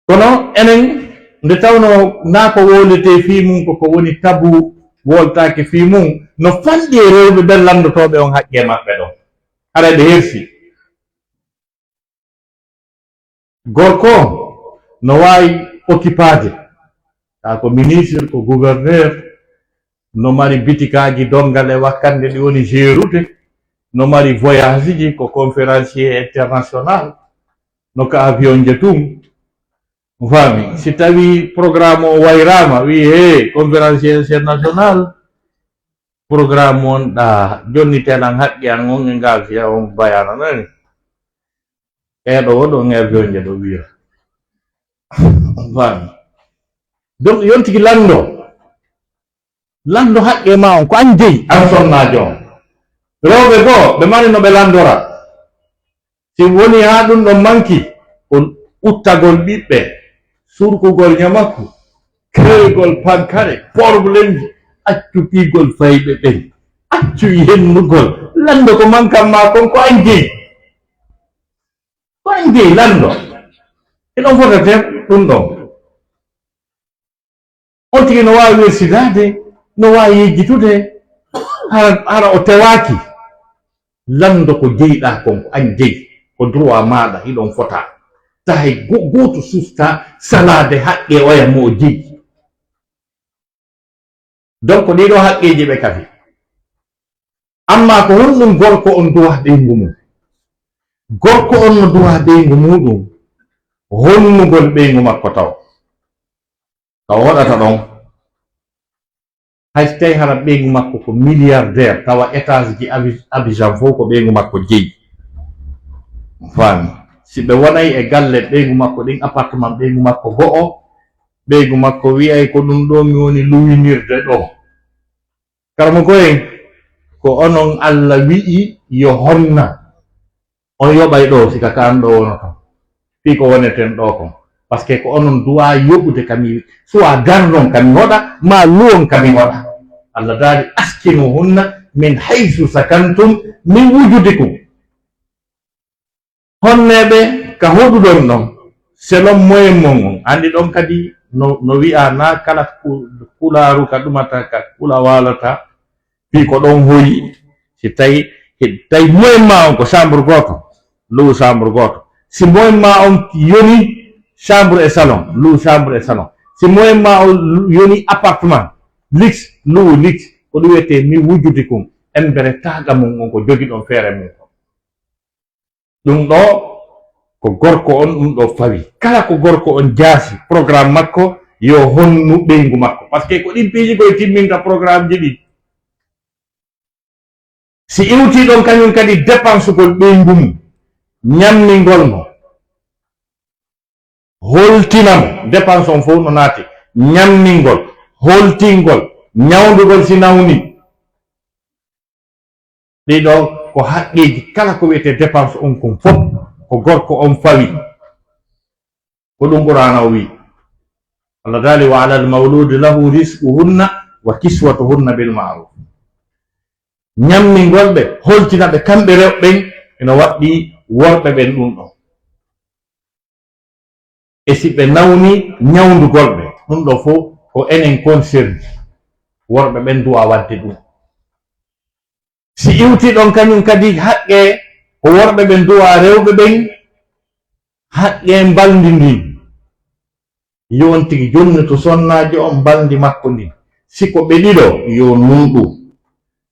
Kono enen nde tawno na ko wolete fi mum koko woni tabu woltake fi mum, no fanɗi e rewɓe ɓen landotoɓe on haqqe maɓɓe ɗon, haɗa ɓe hersi. Gorko no wawi occupade ta ko ministre, ko gouverneur, no mari bitikaji dongal e wakkande ɗi woni gérude, no mari voyage ji ko conférencier international, no ka avion je tum, mo faami. Si tawi programme o wayrama wi he conférencier international programme on ɗa jonni tenan haqqi an on e ngal fiya on bayana nani eɗo woɗo avion je ɗo wira, mo faami. Donc yontigi lando haqqe ma on ko an jeyi, an sonnajo on. Rewɓe goo ɓe mari no ɓe landora, si woni ha ɗum ɗon manki ko uttagol ɓiɓɓe, surkugol ñamakku, kreygol pankare, probléme ji, accupigol fayɓe ɓen, accu yennugol, lando ko mankan ma kon ko an jeyi, ko an jeyi lando. Eɗon fota ten ɗum ɗon. On tigi no wawi wersidade, no wawi yejjitude, hara o tewaki. Lando ko jeyiɗa kon ko an jeyi, ko droit maɗa, hiɗon fota. Tahay goto susta salade haqqe oya mo o jeyi. Donc ɗiɗo haqqeji ɓe kafi. Amma ko honɗum gorko on duwa ɓeygu mum, gorko on no duwa ɓeygu muɗum honnugol ɓeygu makko taw ka waɗata ɗon. Hay tawi hara ɓeygu makko ko milliardaire tawa étage ji Abidjan fof ko ɓeygu makko jeyi, faami. Si ɓe wonay e galle ɓeygu makko ɗin appartement ɓeygu makko go'o, ɓeygu makko wiyay ko ɗum ɗo mi woni luwinirde ɗo. Karmo koyen ko onon Allah wi'i yo honna on yoɓay ɗo sika ka an ɗo wono ton fi ko woneten ɗo kon, par ce que ko onon duwa yoɓude kami soit darnon kami waɗa ma luwon kami waɗa. Allah daari askinu hunna min haysu sakantum min wujudikum. honneɓe ka hoɗuɗon ɗon selon moyen mon on andi ɗon kadi no wi'a na kala kularu ka ɗumata ka kula walata fi ko ɗon hoyi si tawi moyen ma on ko chambre goto lowu chambre goto si moyen ma on yoni chambre et salon lowu chambre et salon si moyen ma on yoni appartement lix lowu lix ko ɗum wiyete mi wujjude kum embere taga mum on ko jogi ɗon feere mum ko ɗum ɗo ko gorko on ɗum ɗo fawi kala ko gorko on jaasi programme makko yo honnu ɓeygu makko par ce que ko ɗin piiji koye timminta programme ji ɗi si iwti ɗon kañum kadi dépense gol ɓeygu mum ñammingol mo holtinamo dépense on fof no naati ñammingol holtingol ñawdugol si nawni ɗiɗo ko haqqeji kala ko wiyete dépense on kon fof ko gorko on fawi ko ɗum qur'ana o wi Allah dali wa ala almawludi lahu risquhunna wa kiswatuhunna bil ma'ruf ñammingol ɓe holtinaɓe kamɓe rewɓen eno waɗɗi worɓe ɓen ɗum ɗo e si ɓe nawni ñawdugol ɓe ɗum ɗo fof ko enen concerni worɓe ɓen duwa wadde ɗum si iwti ɗon kañum kadi haqqe ko worɓe ɓen duwa rewɓe ɓen haqqe mbaldidi yo on tigi jonni to sonnajo on mbaldi makko ndin siko ɓe ɗiɗo yo nunɗu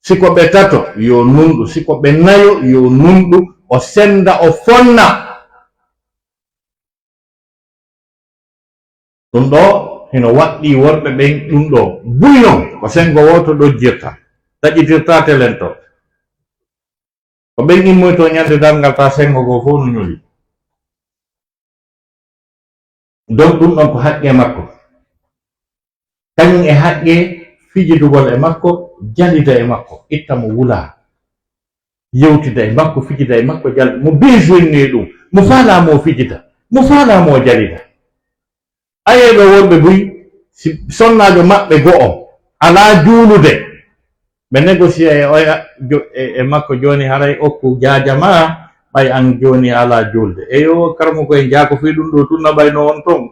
siko ɓe tato yo nunɗu siko ɓe nayo yo nunɗu o senda o fonna ɗum ɗo hino waɗɗi worɓe ɓen ɗum ɗo buynon ko sengo woto ɗojjirta taƴitirta telen to ko ɓen immoyto ñande dalngal ta sengo go fof no ñoli donc ɗum ɗon ko haqqe makko kañum e haqqe fijidugol e makko jalida e makko itta mo wula yewtida e makko fijida e makko jalda mo besoinni ɗum mo falamo fijida mo falamo jalida ayeɓe worɓe buy si sonnajo maɓɓe go'o ala juulude ɓe négocié e makko joni haray okku jajama ɓay an joni ala julde eyo karmo koye jaako fi ɗum ɗo tunna ɓayno on ton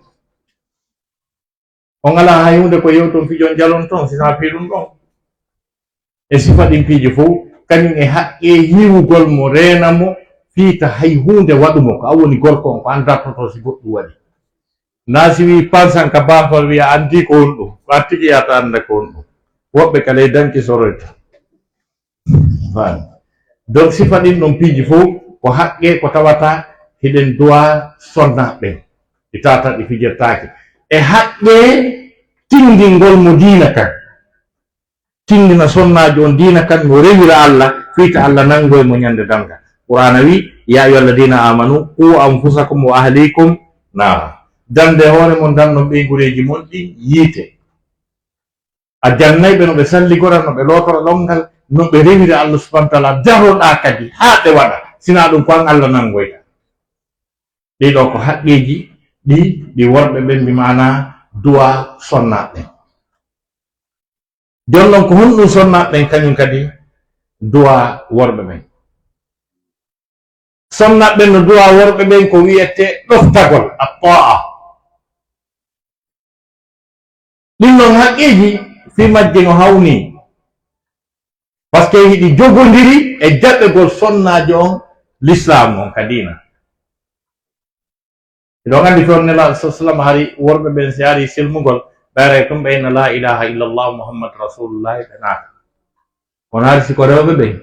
on ala hay hunde ko yewton fijon jalon ton sina fi ɗum ɗon e sifa ɗin piiji fof kañum e haqqe yiwugol mo reena mo fiita hay hunde waɗumo ko a woni gorko on ko an dartoto si goɗɗum waɗi na si wi pansan ka bafal wiya andi ko on ɗum ɓa tigi yata anda ko on ɗum woɓɓe kala e danki soroyta donc sifa ɗin ɗon piiji fof ko haqqe ko tawata hiɗen duwa sonnaɓe ɗi tata ɗi fijirtaki e haqqe tindingol mo diina kan tindina sonnajo on diina kan mo rewira Allah fiita Allah nango e mo ñande danga qur'ana wi ya ayyuha alladina amanu qu anfusakum wa ahlikum nara dande hoore mon danno ɓeygureji mon ɗi yiite a jannayɓe no ɓe salligora no ɓe lotora longal no ɓe rewira Allah subhanahu wa ta'ala daroɗa kadi ha ɓe waɗa sina ɗum ko an Allah nangoyta ɗiɗo ko haqqeji ɗi worɓe ɓen mbi mana duwa sonnaɓe jon noon ko honɗum sonnaɓe kañum kadi duwa worɓe ɓen sonnaɓe no duwa worɓe ɓen ko wiyete ɗoftagol a ta'a ɗin noon haqqeji fi majje no hawni par ce que hiɗi jogodiri e jaɓɓegol sonnajo on l'islam on kadina eɗon andi toon nela sallam hari worɓe ɓen si hari silmugol ɓere tum ɓeyna la ilaha illallah muhammad rasulullah ɓe naata kono hari siko rewɓe ɓen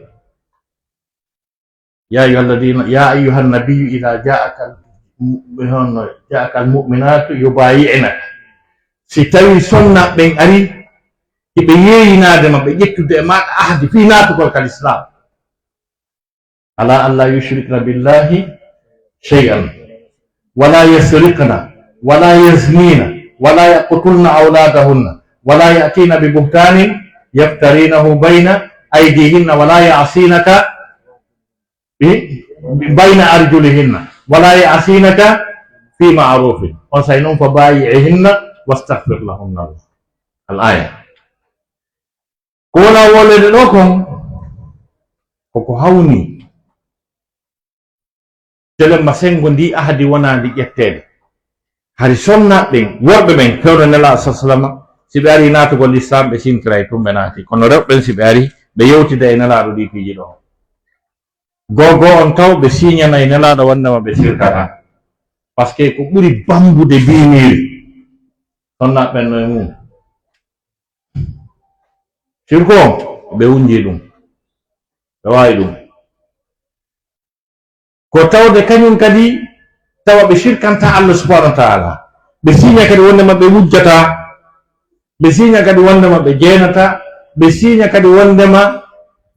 ya ayuha nabiyu ida jaaka almuminatu yubayi'naka si tawi sonnaɓen ari hiɓe yeeyinadema ɓe ƴettude e maɗa ahdi fi natugol kal islam ala an la yushrikna billahi shay'an wala yasriqna wala yaznina wala yaqtulna awladahunna wala ya'tina bi buhtanin yaftarinahu bayna aydihinna wala ya'sinaka bayna arjulihinna wala ya'sinaka fi ma'rufin on say noon fa bayi'ihinna wastaghfir lahunna al aya ko wona wolede ɗo kon koko hawni tele masengo ndi ahadi wona ndi ƴettede hari sonnaɓe worɓe ɓen fewre nela sallam siɓe ari natugol l'islam ɓe sintira e tum ɓe naati kono rewɓen siɓe ari ɓe yewtida e nelaɗo ɗi piiji ɗo gogo on taw ɓe signana e nelaɗo wondema ɓe sirtata par ce que ko ɓuri bambude biniri sonnaɓen no e mum sirku on ɓe wunji ɗum ɓe wawi ɗum ko tawde kañum kadi tawa ɓe shirkanta Allah subhanahu wa ta'ala ɓe signa kadi wondema ɓe wujjata ɓe signa kadi wondema ɓe jeenata ɓe signa kadi wondema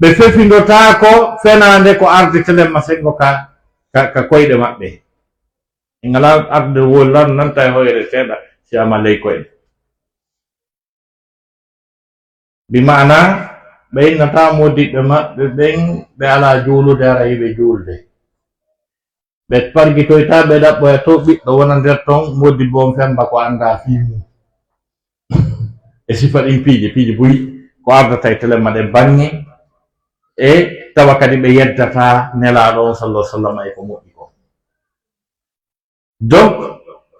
ɓe fefindotako fenande ko arde telen masengo ka koyɗe maɓɓe e ngala arde wollan nanta e hoyre seeɗa si ama ley koyɗe bi mana ɓe innata modiɓɓe maɓɓe ɓen ɓe ala juulude ara yiɓe juulde ɓe pargitoyta ɓe ɗaɓɓoya to ɓiɗɗo wona nder ton modi boom femba ko anda fimu e sifa ɗin piiji buyi ko ardata e tele maɗe bange e tawa kadi ɓe yeddata nelaɗo on sallah sallam e ko moƴƴi ko donc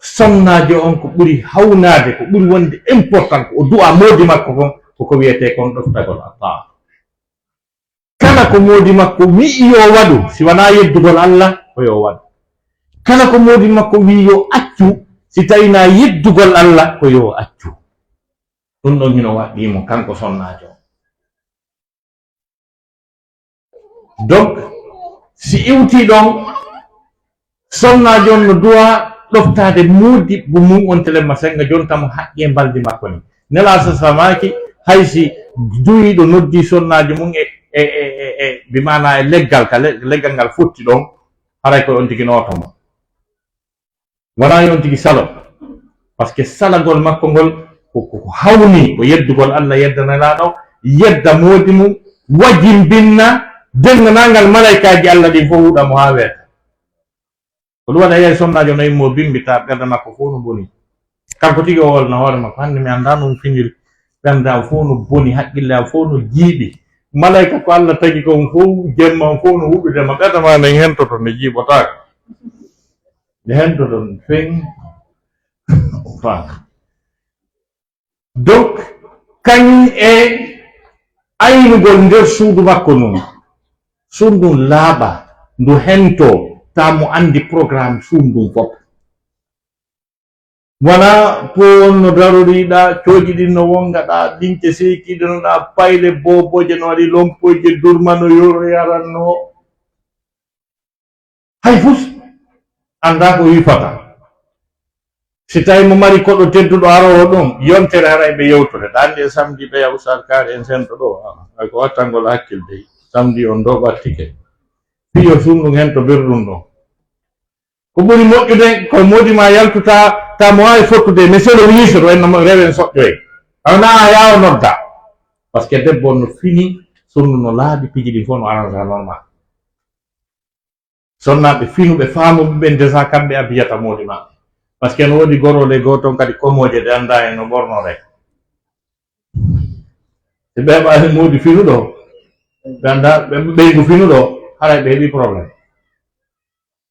sonnajo on ko ɓuri hawnade ko ɓuri wonde important ko o du'a modi makko kon koko wiyete kon ɗoftagol ata kala ko modi makko wi'i yo waɗu si wona yeddugol Allah ko yo waɗu kala ko modi makko wi yo accu si tawina yeddugol Allah ko yo accu ɗum ɗon hino waɗɗimo kanko sonnajo donc si iwti ɗon sonnajo on no duwa ɗoftade modiɓɓe mum on telemma senga jontamo haqqi e baldi makko ni nela sa samaki haysi duwiɗo noddi sonnajo mum e bimana e leggal ka leggal ngal fotti ɗon haray koye on tigi notomo wona yon tigi salo par ce que salagol makko ngol ko hawni ko yeddugol Allah yeddanelaɗo yedda modi mum wajimbinna denganangal malaikaji Allah ɗin fof huuɗamo ha weeta ko ɗum waɗa yeey sonnajo no yimmo bimbita ɓerde makko fof no boni kanko tigi o wolno hoore makko hande mi anda no finiri ɓerde am fof no boni haqqille am fof no jiiɓi malaika ko Allah tagi kon fof jemma on fof no huɓidema ɓerdema nen hentoto nde jiiɓotako nde hentoto fen fa donc kañum e aynugol nder suudu makko nun suudu laaɓa ndu hento tamo andi programme suudu fof wona pon no daroriɗa cooji ɗin no wongaɗa ɗinke sekiɗe noɗa payle boboje no waɗi lompoje durma no yoro yaranno hay fus anda ko wifata si tawi mo mari koɗo tedduɗo arowo ɗum yontere haray ɓe yewtore ɗa andi e samedi ɓe yaw sarkare en sento ɗo ay ko wattangol hakkilde samedi on ɗo ɓattike piyo sumɗum hen to berɗum ɗo ko ɓuri moƴƴude ko modima yaltuta ta mo wawi fottude monsieur le ministre enno rewen soƴƴoye awna a yawa nodda par ce que debbo no fini sunnu no laaɓi piiji ɗi fof no arrangea normal sonnaɓe finuɓe famuɓe ɓen déjà kamɓe abiyata modi maɓɓe par ce que no woodi gorole goo toon kadi komoje ɗe anda e no ɓornore si ɓe heɓani modi finuɗo ɓe anda ɓeygu finuɗo haray ɓe heeɓi probléme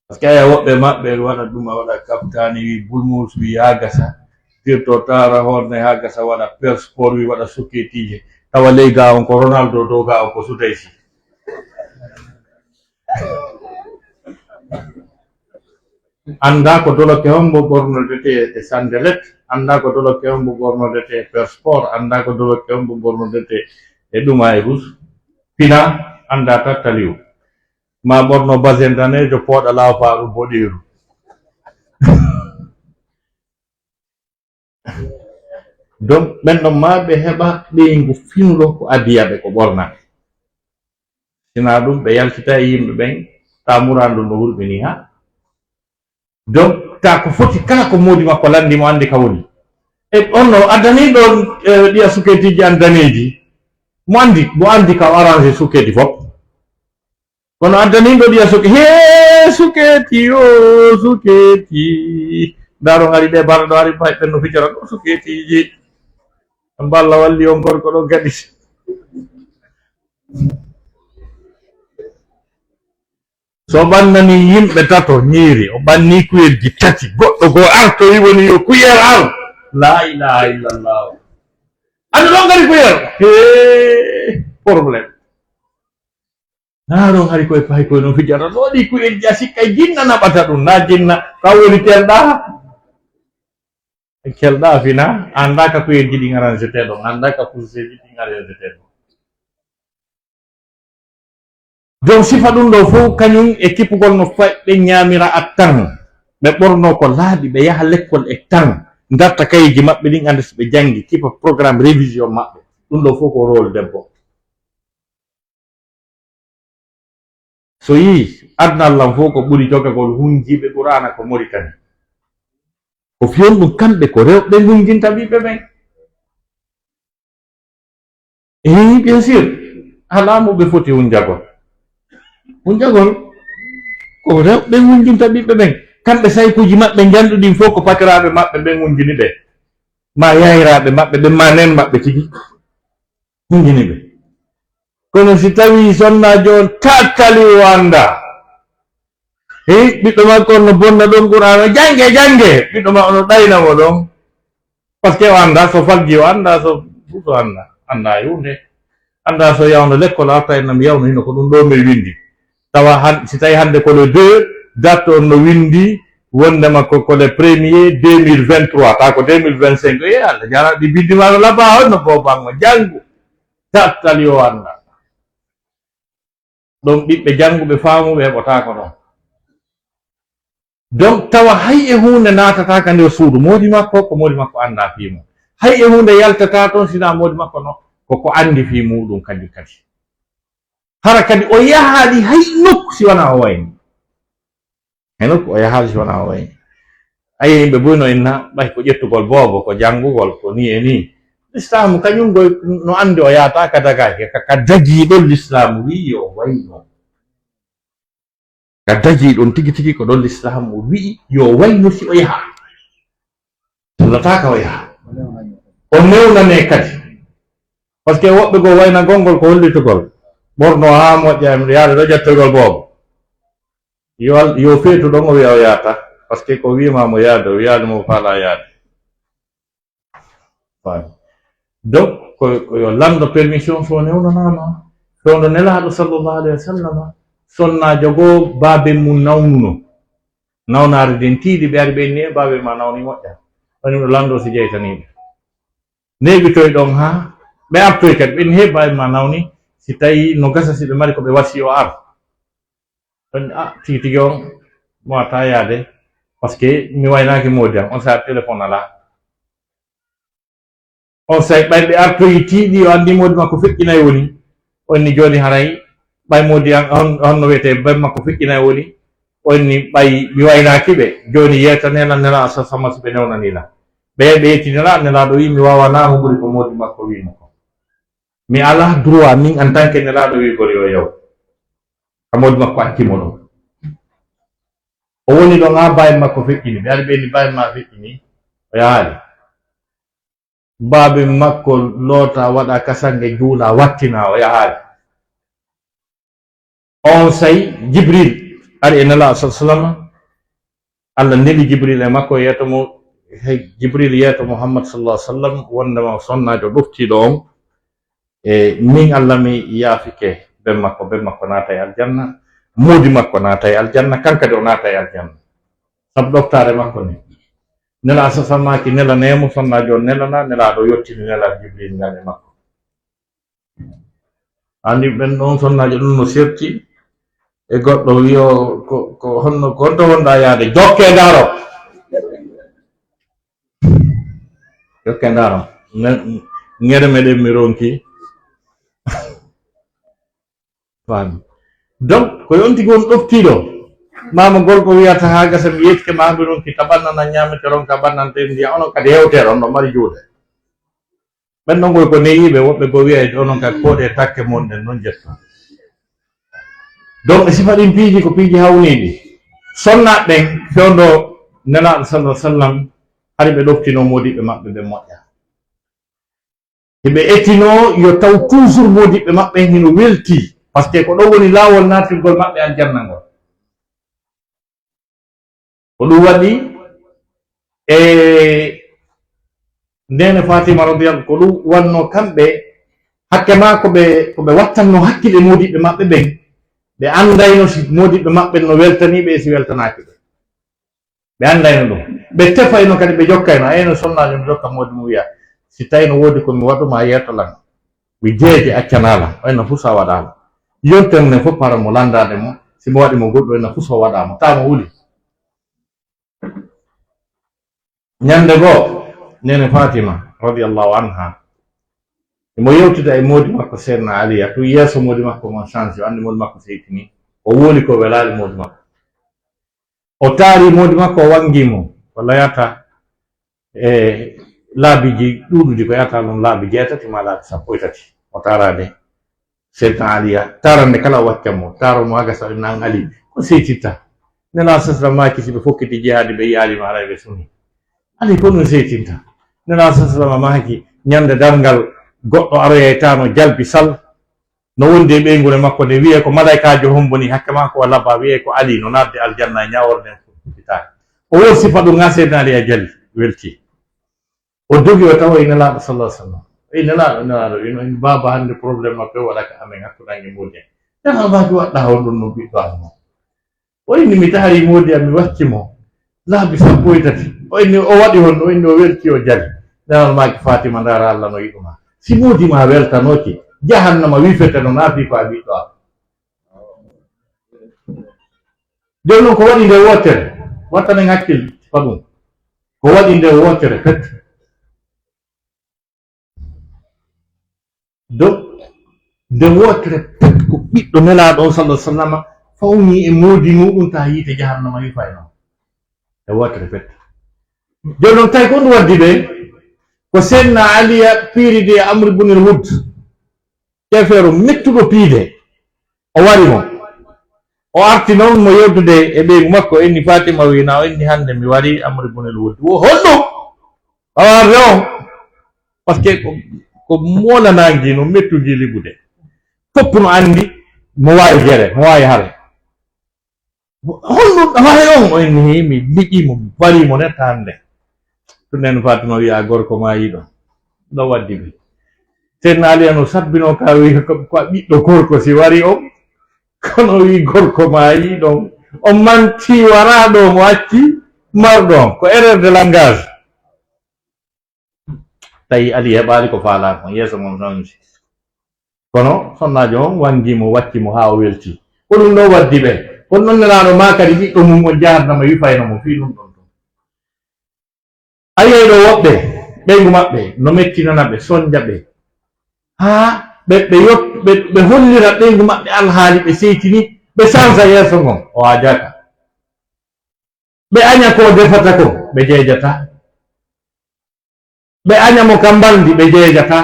par ce que aya woɓɓe maɓɓe waɗa ɗum a waɗa captani wi bulmus wi ha gasa firto tara horne ha gasa waɗa per sport wi waɗa sokketije tawa ley ga on ko Ronaldo dow ga on ko Soutaysi anda ko doloke hombo bornodete e sandelet anda ko doloke hombo bornodete e per sport anda ko doloke hombo bornodete e ɗuma e rus pina anda tattaliw ma ɓorno basen danejo pooɗa lawfaru boɗiru donc ɓenɗon ma ɓe heɓa ɓeygu finuɗo ko adiyaɓe ko ɓornaɓe sina ɗum ɓe yaltita e yimɓe ɓen ta murandu no hurɓini ha donc ta ko foti kala ko modi makko landi mo andi ka woni e onno addani ɗon ɗiya suketiji an daneji mo andi ka o arrangé suketi fof kono addaniɗo ɗiya he suketi o suketi ndaro ngari ɗe barɗo ari bay ɓen no ficara ɗo suketiji mballa walli on gorko ɗo kadi so ɓannani yimɓe tato ñiiri o ɓanni kuyelji tati goɗɗo goo arto wi woni yo kuyel ar la ilaha illallah andi ɗon gari kuyel probléme ɗon hari koye payi koye noon fijata ɗo ɗi kuyelji a sikka jinna naɓata ɗum na jinna ka woni kelɗa fina andaka kuyelji ɗi arrangete ɗon andaka pouseji ɗi arrangete ɗon donc sifa ɗum ɗo fof kañum e kippugol no ɓe ñamira a tan ɓe ɓorno ko laaɓi ɓe yaha l'école e tan darta kayiji maɓɓe ɗin anda so ɓe jangi kipa programme révision maɓɓe ɗum ɗo fof ko rôle debbo so yii adnallam fof ko ɓuri jogagol hunjiɓe qur'ana ko Mauritanie ko fiyon ɗum kamɓe ko rewɓe hunjinta ɓiɓɓe ɓen bien sûr halamuɓe foti hunjagol ko rewɓe hunjinta ɓiɓɓe ɓen kamɓe saykuji maɓɓe janɗuɗin fof ko pakiraɓe maɓɓe ɓen hunjini ɓe ma yayiraɓe maɓɓe ɓen ma nen maɓɓe tigi hunjini ɓe kono si tawi sonnajo on tattali o anda ɓiɗɗo makko on no bonna ɗon qur'ana jange ɓiɗɗo ma ono ɗaynamo ɗon par ce que o anda so falji o anda so futo anda hunde anda so yawno l'école arta en mi yawno hino ko ɗum ɗo mi windi tawa si tawi hande ko le 2 date on no windi wondema ko le 1er 2023 ta ko 2025 Allah jara ɗi bindimano laba on no bobango jangu tattali o anda ɗon ɓiɓɓe janguɓe faamuɓe heɓotako ɗon donc tawa hay e hunde natataka nder suudu modi makko ko modi makko anda fimu hay e hunde yaltata toon sina modi makko no koko andi fi muɗum kadi hara kadi o yahaɗi hay nokku si wona o wayni hay nokku o yahaɗi si wona o wayni ayi yimɓe boyno enna ɓay ko ƴettugol boobo ko janngugol ko ni e ni l'islamu kañum goy no andi o yahata ka dagaki ka dagiɗon l'islamu wi yo wayno ka dagiɗon tigi tigi ko ɗon l'islamu wi yo wayno si o yaha sallataka o yaha o newnane kadi par ce que woɓɓe goo wayna gongol ko hollitugol ɓorno ha moƴƴa yaade ɗo ƴettogol boobo yo feetu ɗon o wiya o yahata par ce que ko wimamo yaade o yaademo faala yaade donc ko yo lamdo permission so newnanama fewndo nelaɗo sallllahu alayhi wa sallam sonnajo goo baabe mum nawnare den tiiɗi ɓe ari ɓe ni e baabe ma nawni moƴƴa woni ɗo lamdo si jeytaniɓe neɓitoy ɗon ha ɓe artoy kadi ɓen heɓ baabe ma nawni si tawi no gasa si ɓe mari koɓe wasi o ar on tigi tigi on mo wata yaade par ce que mi waynaki modi am on sa téléphone ala on say ɓayɓe artoyi tiiɗi o andi modi makko feƴƴinayi woni onni joni haray ɓay modi an honno wiyete ɓay makko feƴƴinayi woni onni ɓay mi waynaki ɓe joni yeyta nela nela sa sama so ɓe newnanila ɓe yetti nelaɗo wi mi wawanamo ɓuuri ko modi makko wimo ko mi ala droit min en tant que nelaɗo wigol yo yaw ka modi makko akkimo ɗon o woni ɗon ha bawi makko feƴƴini ɓe ari ɓeni bawi ma feƴƴini o yaali baabe makko loota waɗa kasange juula wattina o yahaali on say Jibril ari e nela sallam Allah neli Jibril e makko yeyatomo Jibril yeyata Muhammad sallallahu alaihi wasallam wondema sonnajo ɗoftiɗo on e min Allah mi yaafike ben makko naata e aljanna moodi makko naata e aljanna kankade o naata e aljanna sabu ɗoftare makko ni nela sasamaki nela nemo sonnajo nelana nelaɗo yottini nela Jibril ngal e makko andi ɓen ɗon sonnajo ɗum no serti e goɗɗo wiyo ko honno ko honto wonɗa yaade jokke ndaro ngere meɗen mi ronki faami donc ko yonti gon ɗoftiɗo mama golko wiyata ha gasa mi yettike mami ronki taɓannana ñamete ronka ɓannante ndiya onon kadi hewtere on ɗo mari juuɗe ɓen ɗon goy ko neyiɓe woɓɓe go wiya onon kadi kooɗe takke monɗen noon jetta donc sifa ɗin piiji ko piiji hawniɗi sonnaɓe ɓen fewndo nelaɗo sallah sallam hari ɓe ɗoftino modiɓɓe maɓɓe ɓe moƴƴa heɓe ettino yo taw toujours modiɓɓe maɓɓe hino welti par ce que ko ɗo woni laawol natirgol maɓɓe aljanna ngol ko ɗum waɗi e ndene Fatima radiyallahu ko ɗum wanno kamɓe hakke ma ko ɓe wattanno hakkille modiɓɓe maɓɓe ɓen ɓe andayno si modiɓɓe maɓɓe no weltaniɓe e si weltanaki ɓe andayno ɗum ɓe tefayno kadi ɓe jokkayno ayno sonnajo mi jokka modi mo wiya si tawi no woodi komi waɗuma yettolan mi jeeje accanala oyno fuu sa waɗama yontere nde fof para mo landade mo simo waɗi mo goɗɗo oyno fuu so waɗama tamo wuli ñande goo nene Fatima radiyallahu anha imo yewtida e modi makko seedna aliya to yeeso modi makko mon change o andi modi makko seytini o woli ko welali modi makko o taari modi makko o wangimo walla yata e laabiji ɗuɗuɗi ko yata ɗum laabi 7 ma laabi 13 o tarade seedna aliya tarande kala o waccamo taromo agasa nan ali ko seytitta nela sasra maki siɓe fokkiti jihadi ɓe yaalima ara ɓe suni ali ko ɗum seytinta nela sasra maki ñande dargal goɗɗo aroya e tano jalbi sal no wondi e ɓeygure makko nde wiye ko malaikajo homboni hakke makko o labba wiye ko ali no nadde aljanna e ñaworden fitaki o won sifa ɗum ga seedna ali a jalli welti o dogi o tawa e nelaɗo sallah sallam e nelaɗo ino baba hande probléme maɓɓe waɗaka amen hakkuɗange modi en nena maki waɗɗa hon ɗum no ɓiɗɗo ammo o inni mi taari modi am mi waccimo laabi 13 o inni o waɗi honno o inni o welti o jali nenal maki Fatima ndara Allah no yiɗuma si modi ma weltanoki jahannama wifete no naafi ko a ɓiɗɗo am joni noon ko waɗi nde wotere wattanen hakkille fa ɗum ko waɗi nde wotere fet do nde wotere fet ko ɓiɗɗo nelaɗo o sallah sallama fawni e modi muɗum ta yiite jahannama wifa e noon e wotere fet joni noon tawi ko ɗum waddi ɓe ko seedna aliya piiride Amr ibn al-Wud kefeero mettuɗo piide o wari mo o arti noon mo yewtude e ɓeygu makko inni Fatima wina o inni hande mi wari Amr ibn al-Wud wo holɗum o warde on par ce que ko molanagi no mettugi liggude fopp no andi mo wawi jere mo wawi hare holɗum ɗawaye on o inni mi liƴimo mi warimo netta hande to nen Fatima wiya gorko ma yiɗo ɗo waddi ɓe seedna aliya no sabbino ka wi ko ɓiɗɗo gorko si wari o kono wi gorko ma yiɗon o manti waraɗo mo acci marɗon ko erreur de langage tawi ali heɓali ko falako yeeso mom namsi kono sonnajo on wangimo waccimo ha o welti ko ɗum ɗo waddi ɓe kono noon nelaɗo ma kadi ɓiɗɗo mum o jarnama wifaynomo fi ɗum ɗon ayey ɗo woɓɓe ɓeygu maɓɓe no mettinana ɓe sonja ɓe ha ɓe hollira ɓeygu maɓɓe alhaali ɓe seytini ɓe sansa yeeso ngon o hajaka ɓe aña ko defata ko ɓe jeejata ɓe aña mo kam baldi ɓe jeejata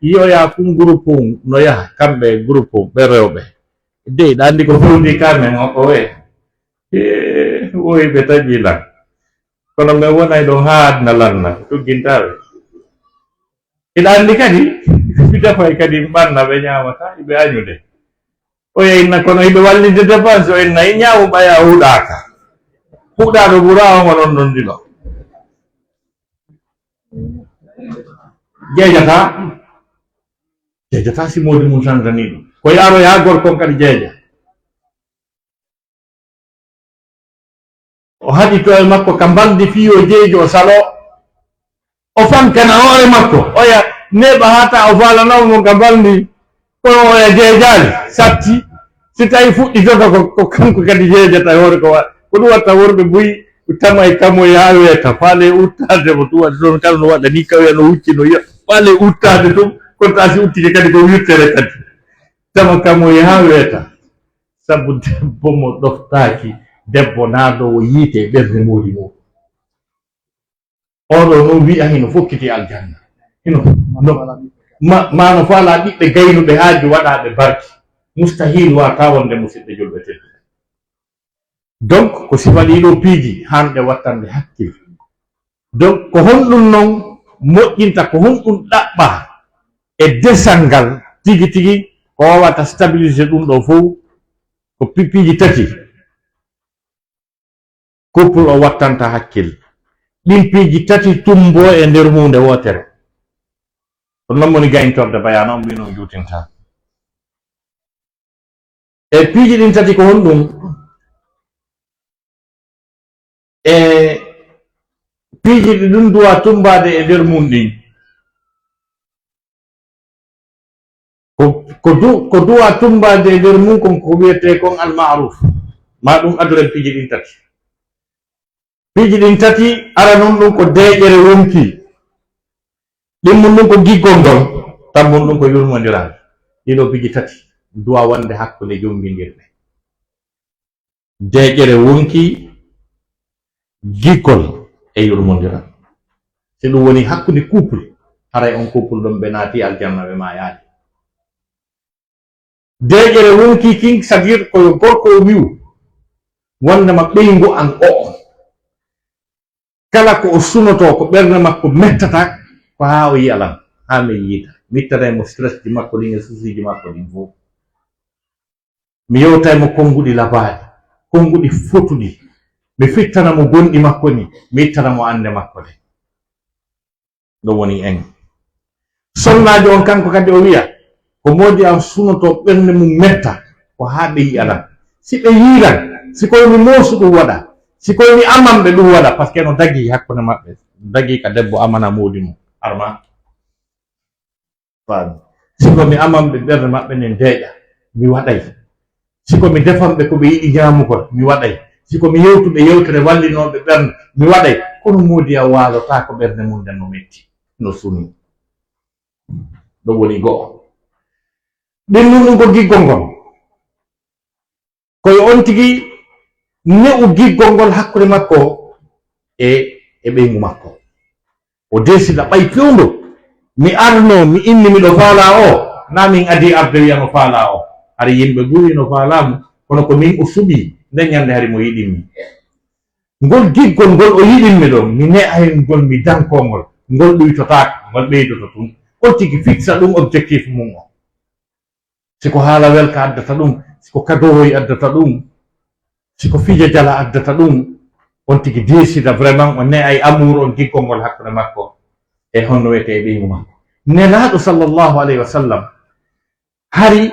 yiyoya kum groupe um no yaha kamɓe groupe um ɓe rewɓe dey ɗa andi ko fewndi kamen o ko we woyi ɓe taƴi lan kono min wonay ɗon ha adna lanna tuggintaɓe iɗa andi kadi mi defay kadi mi ɓanna ɓe ñamata ɓe añude o yeyna kono hiɓe wallide dépense o enna i ñaamu ɓaya huuɗaka huuɗaɗo ɓura ongo ɗon ɗon ndilo jeejata si modi mum changani ɗum ko yaro ya gorkon kadi jeeja o haɗi to e makko ka mbaldi fiyo jeejo o salo o fankana hoore makko oya neɓa hata o falanamo ka mbaldi kono oya jeejali satti si tawi fuɗɗi tota ko kanko kadi jeejata e hoore ko ɗum watta worɓe boyi tama e kamoye ha weeta faale uttade mo ɗum waɗi ɗon kala no waɗa ni kawiya no hucci no yiya faale uttade ɗum kono ta si uttike kadi ko wirtere kadi tama kamoye ha weeta sabu debbo mo ɗoftaki debbo naadowo yiite ɓerde modi mum oɗo noon wiya hino fokkiti aljanna hino ma no faala ɓiɓɓe gaynuɓe haaji waɗaɓe barki mustahil wata wonde musidɓe julɓe tedduɓe donc ko sifaɗi ɗo piiji hanɗe wattande hakkille donc ko honɗum noon moƴƴinta ko honɗum ɗaɓɓa e desal ngal tigi tigi ko wawata stabilisé ɗum ɗo fof ko piiji tati couple o wattanta hakkille ɗin piiji tati tumbo e nder hunde wotere ko non woni gayntorde bayano on mbino juutinta e piiji ɗin tati ko honɗum e piiji ɗi ɗum duwa tumbade e nder mum ɗin ko duwa tumbade e nder mum kon ko wiyete kon almaruf ma ɗum adoren piiji ɗin tati piiji ɗin tati ara noon ɗum ko deƴere wonki ɗin mum ɗum ko giggol ngol tan mum ɗum ko yurmodiral ɗiɗo piiji tati duwa wonde hakkunde jombidirɓe deƴere wonki giggol e yurmodiral si ɗum woni hakkunde couple haray on couple ɗon ɓe naati aljanna ɓe ma yaadi deƴere wonki kin c'est à dire koyo gorko o wiwu wondema ɓeygu an o kala ko o sunoto ko ɓernde makko mettata ko ha o yiyalan ha mi yiita mi ittanaymo stress ji makko ɗin e souci ji makko ɗin fof mi yewtaymo konnguɗi labaɗi konnguɗi fotuɗi mi fittanamo gonɗi makko ni mi ittanamo ande makko de ɗum woni en sonnajo on kanko kadi o wiya ko modi an sunoto ɓernde mum metta ko ha ɓe yiyalan si ɓe yiilan si koyemi moosu ɗum waɗa si koyemi amanɓe ɗum waɗa par ce que no dagui hakkude maɓɓe dagui ka debbo amana moodi mum arma faami si komi amanɓe ɓernde maɓɓe ne deeƴa mi waɗay siko mi defanɓe ko ɓe yiɗi ñamugol mi waɗay siko mi yewtuɓe yewtere wallinoɓe ɓernde mi waɗay kono moodi a waalota ko ɓernde mum nden no metti no suni ɗum woni go'o ɗin ɗum ɗum ko giggol ngol koye on tigi ne'u giggol ngol hakkude makko e ɓeygu makko o desida ɓay pewndo mi arno mi inni miɗo faala o na min adi arde wiyano faala o hari yimɓe ɓuri no faalamu kono ko min o suɓi nden ñande hari mo yiɗinmi ngol giggol ngol o yiɗinmi ɗon mi ne'ay ngol mi dankongol ngol ɗuytotaka ngol ɓeydoto ɗum on tigi fixa ɗum objectif mum o siko haala welka addata ɗum siko kadowoy addata ɗum siko fija jala addata ɗum on tigi desida vraiment o ne'ay amour on giggol ngol hakkude makko e honno wiyete e ɓeygu makko nelaɗo sallllahu alayhi wa sallam hari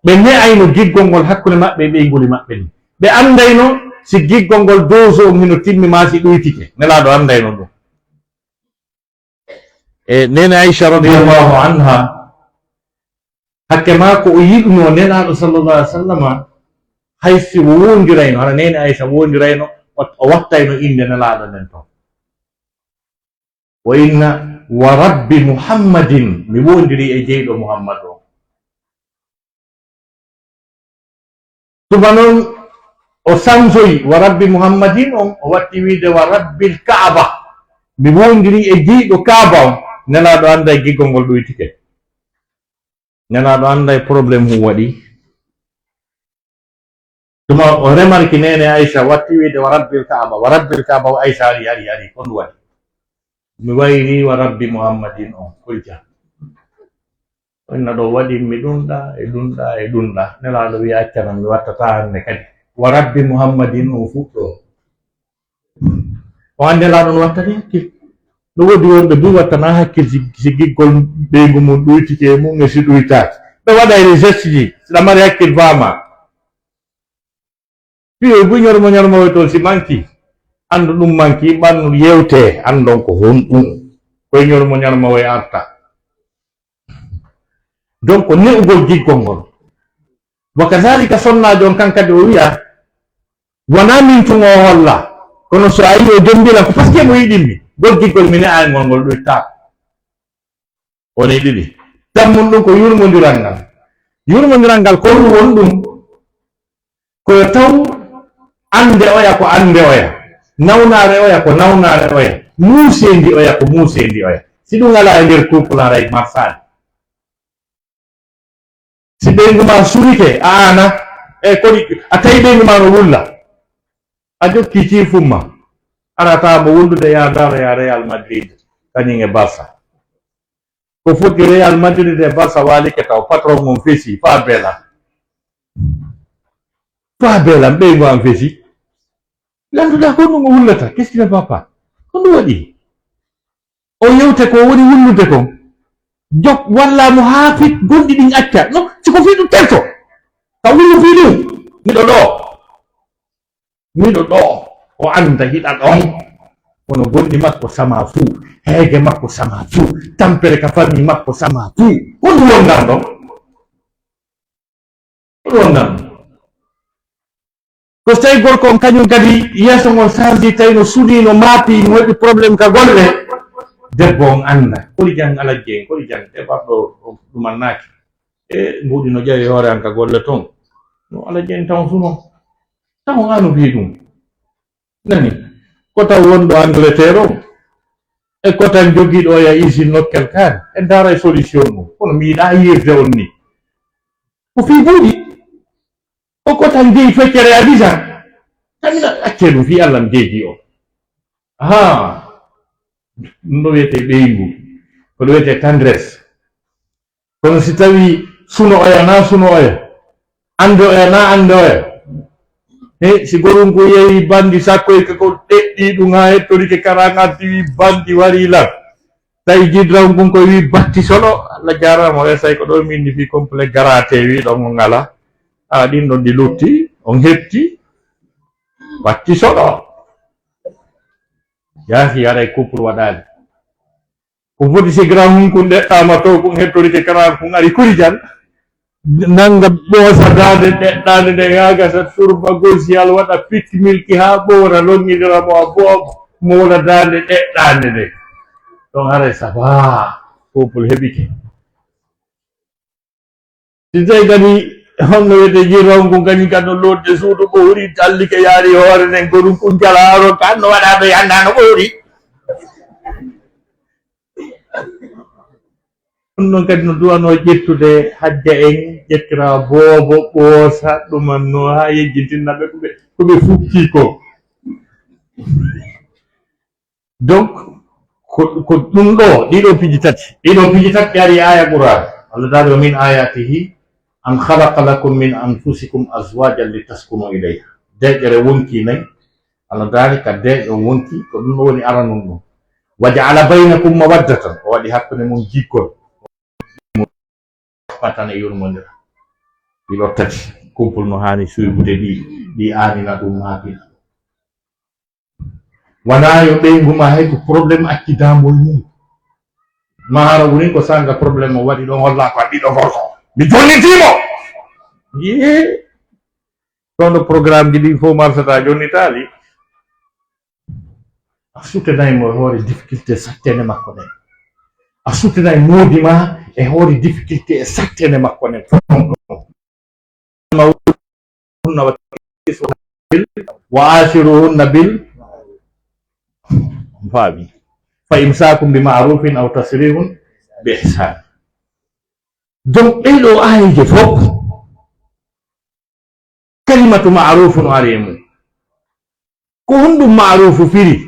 ɓe ne'ayno giggol ngol hakkude maɓɓe e ɓeygoli maɓɓe ni ɓe andayno si giggol ngol dose o hino timmi ma si ɗuytike nelaɗo andayno ɗum e nene aicha radiallahu anha hakke ma ko o yiɗuno nelaɗo sallllahu alih wa sallam haysi o wondirayno hana nene aicha wondirayno o wattayno inde nelaɗo nden toon o inna wa rabbi muhammadin mi wondiri e jeyɗo muhammad o tuma noon o sansoyi wa rabbi muhammadin on o watti wiide wa rabbil kaaba mi wondiri e jeyɗo kaaba on nelaɗo anda e giggol ngol ɗoytike nelaɗo anda e probléme hum waɗi tuma o remarki nene aicha watti wiide wa rabbil kaaba o aicha ari ko ɗum waɗi mi wayri wa rabbi muhammadin on koyja inna ɗo waɗinmi ɗumɗa nelaɗo wi accana mi wattata hande kadi wa rabbi muhammadin on fuɗɗo o ande nelaɗo no wattani hakkil no woodi wonɓe du wattana hakkil si giggol ɓeygu mum ɗuytike mum e si ɗuytaki ɓe waɗayre geste ji siɗa mari hakkil fama piyo bu ñormo toon si manki andu ɗum manki ɓannu yewte andon ko honɗum koye ñormo ñarmo e arta donc ne'ugol giggol ngol wa kadalika sonnajo on kan kadi o wiya wona min tun o holla kono so a yi o dembilan ko par ce que mo yiɗinmi gol giggol mi ne'ay ngol ngol ɗoytaka woni ɗiɗi tammum ɗum ko yurmodiral ngal ko ɗum won ɗum koyo taw ande oya ko ande oya nawnare oya ko nawnare oya muusendi oya ko muusendi oya si ɗum ala e nder couple haray marsade si ɓeygu ma surike a ana e koɗi a tawi ɓeygu ma no wulla a jokki cifumma aratamo wullude yadaro ya Real Madrid kañum e Barça ko fuɗɗi Real Madrid e Barça walike taw patron mum feesi fa beelan ɓeygu an feesi landuɗa ko ɗum o wullata qu'est ce qui ne va pas ko ɗum waɗi o yewte ko woni wullude kon jok wallamo haa fit gonɗi ɗin acca non siko fi ɗum terto ka wullu fi ɗum miɗo ɗo o anda hiɗa ɗon kono gonɗi makko sama fuu heege makko sama fuu tampere ka famille makko sama fuu honɗum wonnan ɗon ko so tawi gorko on kañum kadi yeeso ngon changi tawi no suuɗi no maapi no waɗi probléme ka golle debbo on anda koli jang alajje en koli jang e ɓaɗɗo ɗumannaki e mbuɗi no ƴewi hoore an ka golle toon no alajje en taw suno taw an no wi ɗum nani ko taw wonɗo Angleterre o e ko tan jogiiɗo o ya usine nokkel kaari e daara e solution mum kono mi yiɗa yirde on ni ko fi buuɗi o ko tan jeeyi feccere Abidjan tamina acce ɗum fi Allah mi deeji o ɗum ɗo wiyete ɓeygu ko ɗo wiyete tendresse kono si tawi suno oya na suno oya ande oya na ande oya si gorum ko yeehi bandi sakko e ko ɗeɗɗi ɗum ha hettorike karaŋat wi bandi wari lan tawi jidraw ngun ko wi batti solo Allah jarama o esay ko ɗo min ni fi complet garate wi ɗon o ngala ɗin ɗon ɗi lutti on hetti batti solo yaafi aɗa couple waɗali ko foti si gram hun kun ɗeɗɗama to kun hettorike karaŋat kun ari kuri jan nanga ɓoosa dande ɗeɗɗande nde gagasa surba gosial waɗa pitti milki ha ɓoora lonñidiramo a booba moola dande ɗeɗɗande nde ɗon haray saba couple heɓike si tawi kadi honno wiyete jirraw ngu kañum kadi no lodde suudu ɓowri tallike yaari hoore nden goɗum kun jalaro kan no waɗa ɗo yanda no ɓowri ɗum noon kadi no duwano ƴettude hajja en ƴettira boobo ɓoosa ɗumanno ha yejjitinnaɓe koɓe fukki ko donc ko ɗum ɗo ɗiɗo piji tati ari aya Qur'an Allah taala min ayatihi an khalaqa lakum min anfusikum azwajan litaskunu ilayha deƴƴere wonki nayi Allah taala ka deƴƴo wonki ko ɗum ɗo woni aranum ɗum wa ja'ala baynakum mawaddatan o waɗi hakkude mum jikkol patane yurmodira ɗiɗo tati couple no hani suybude ɗi anina ɗum maapina wona yo ɓeyguma hay ko probléme accidamol mum mahara woni ko sanga probléme o waɗi ɗon holla ko ɗiɗo gorko mi jonnitimo ye ɗon ɗo programme ji ɗi fof marsata jonnitali a suttanaymo e hoore difficulté sattene makko ɗen a suttanay moodi ma e hoore difficulté e sattene makko nen wa ashiruhunna bil faami fa imsakum bi ma'rufin aw tasrihun bi ihsan donc ɗeɗo ayije fof kalimatu ma'rufun o ari e mum ko honɗum ma'rufu firi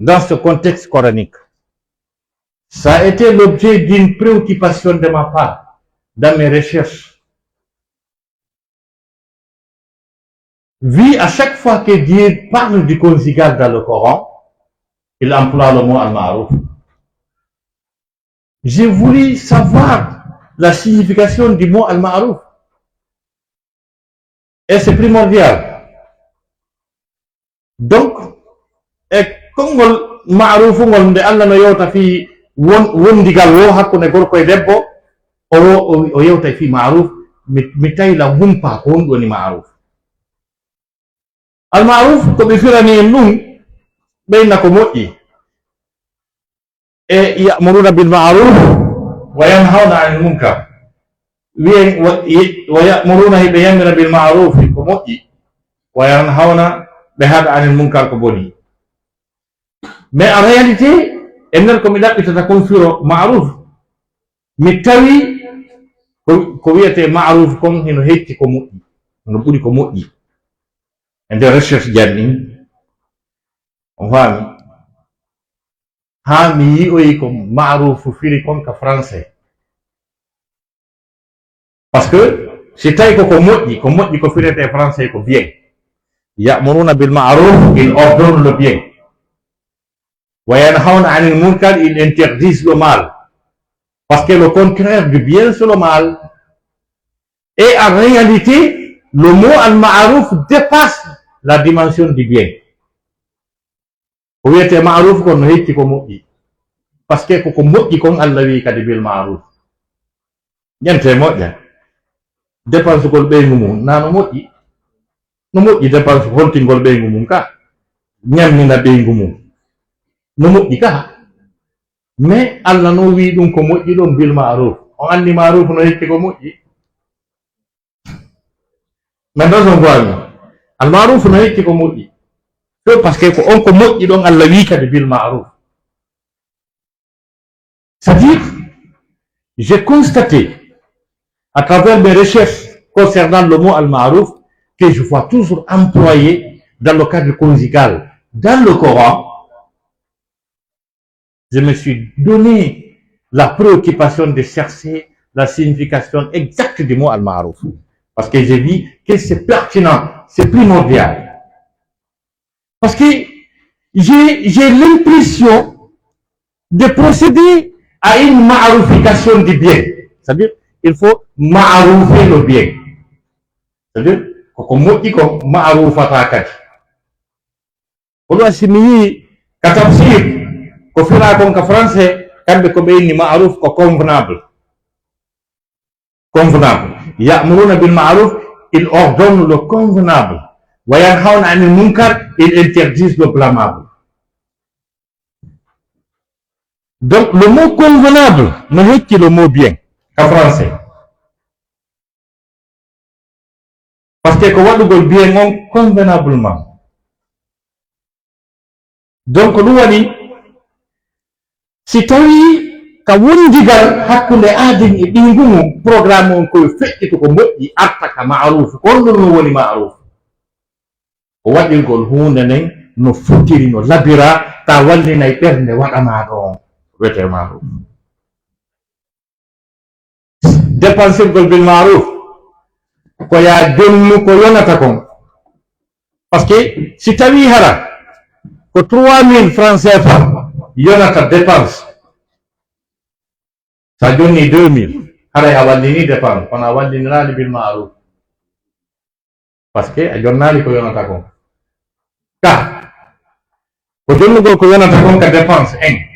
dans ce contexte coranique. Ça a été l'objet d'une préoccupation de ma part dans mes recherches. Vu à chaque fois que Dieu parle du conjugal dans le Coran, il emploie le mot al-ma'ruf. J'ai voulu savoir la signification du mot al-ma'ruf. Et c'est primordial. Donc, kongol ma'rufu ngol nde Allah no yewta fi wondigal wo hakkunde gorko e debbo o yewta fi ma'ruf mi tawi la humpa ko honɗum woni ma'ruf. Al ma'ruf ko ɓe firani en ɗum ɓeyna ko moƴƴi e ya'muruna bil ma'ruf wa yanhawna 'anil munkar wiyen wa ya'muruna ɓe yamira bil ma'ruf ko moƴƴi wa yanhawna ɓe haɗa 'anil munkar ko boni. Mais en réalité e nder ko mi ɗaɓɓitata kon firo ma'ruf mi tawi ko wiyete ma'ruf kon heno hetti ko moƴƴi no ɓuri ko moƴƴi e nder recherche janni on faami ha mi yi'oyi ko ma'ruf firi kon ka français par ce que si tawi koko moƴƴi ko firete français ko bien Ya'muruna bil ma'ruf, ils ordonnent le bien. Wa yanhauna 'anil munkar, ils interdisent le mal. Parce que le contraire du bien, c'est le mal. Et en réalité, le mot al-ma'ruf dépasse la dimension du bien. Ko wiyete ma'ruf kon no hetti ko moƴƴi. Parce que koko moƴƴi kon Allah wi kadi bil ma'ruf. Ñante moƴƴa. Dépense gol ɓeygu mum nano moƴƴi. No moƴƴi dépense holtingol ɓeygu mum ka. Ñammina ɓeygu mum. No moƴƴi ka. Mais Allah no wi ɗum ko moƴƴi ɗon bil ma'ruf. On andi ma'ruf no hetti ko moƴƴi. Maintenant son goami. Al ma'ruf no hetti ko moƴƴi. Parce que on ko moƴƴi ɗon Allah wi kadi bil ma'ruf. C'est-à-dire, j'ai constaté à travers mes recherches concernant le mot al-ma'ruf que je vois toujours employé dans le cadre conjugal. Dans le Coran, je me suis donné la préoccupation de chercher la signification exacte du mot al-ma'ruf. Parce que j'ai vu que c'est pertinent, c'est primordial. Parce que j'ai l'impression de procéder à une ma'rufication du bien. C'est-à-dire, il faut ma'rufer le bien. C'est-à-dire, koko moƴƴi ko ma'rufata kadi. Kono asimi yi ka tafsir ko fira kon ka français kamɓe ko ɓeyni ma'ruf ko convenable. Convenable. Ya'muruna bil ma'ruf, ils ordonnent le convenable. Wa yanhauna 'anil munkar, ils interdisent le blâmable. Donc le mot convenable no hecci le mot bien ka français. Parce que ko waɗugol bien on convenablement. Donc ɗum waɗi si tawi ka wondigal hakkunde aadin e ɓingu mum programme on koye feƴƴito ko moƴƴi arta ka ma'ruf kon ɗum no woni ma'ruf ko waɗirgol hunde nden no fottiri no labira ta wallinay ɓernde waɗama ɗon wiyete ma'ruf. Dépensirgol bil ma'ruf ko ya jonnu ko yonata kon. Parce que si tawi hara ko 3000 francs CFA yonata dépense, sa jonni 2000 haray a wallini dépense kono a wallinirani bil ma'ruf. Parce que a jonnali ko yonata kon ka ko jonnugol ko yonata kon ka dépense en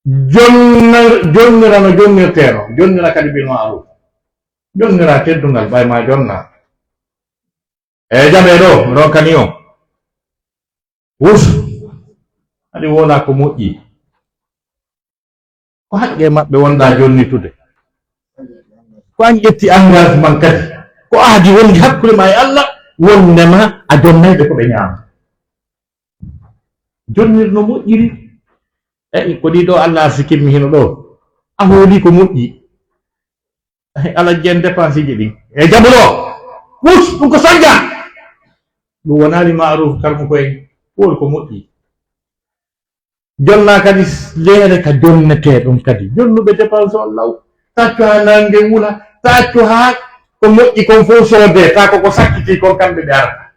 jonnira no jonnirteno, jonnira kadi bil ma'ruf. Jonnira teddungal ɓay ma jonna e jaɓe ɗo ronkani o wus haɗi wona ko moƴƴi ko haqqe maɓɓe wonɗa jonnitude ko an ƴetti engagement kadi ko aadi wondi hakkude ma e Allah wondema a jonnayɓe ko ɓe ñaama jonnir no moƴƴiri. Ko ɗiɗo Allah arsikimmi hino ɗo a hooli ko moƴƴi ala jen dépense ji ɗin e jaɓuɗo wus ɗum ko sañja ɗum wonani ma'ruf karmo koye hooli ko moƴƴi. Jonna kadi leere ka jonnete ɗum kadi jonnuɓe dépense on law taccu ha nangue wula taccu ha ko moƴƴi kon fof soode ta koko sakkiti kon kamɓe ɓe arata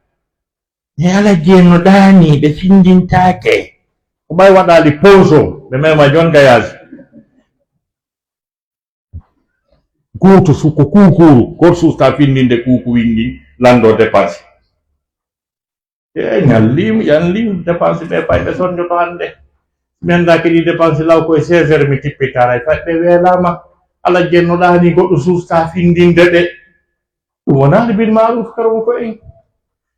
e ala jeenno ɗaani ɓe findintake ko ɓay waɗali ponso ɓe mema jon gayage goto suko kukuru goto susta findinde kuku windi lando dépense e ñallim dépense ɓe payɓe sonjoto hande mi anda kadi dépense law koye 16 heures mi tippitara e fat ɓe weelama ala jennoɗani goɗɗo susta findinde ɗe ɗum wonani bil ma'ruf karmo ko en.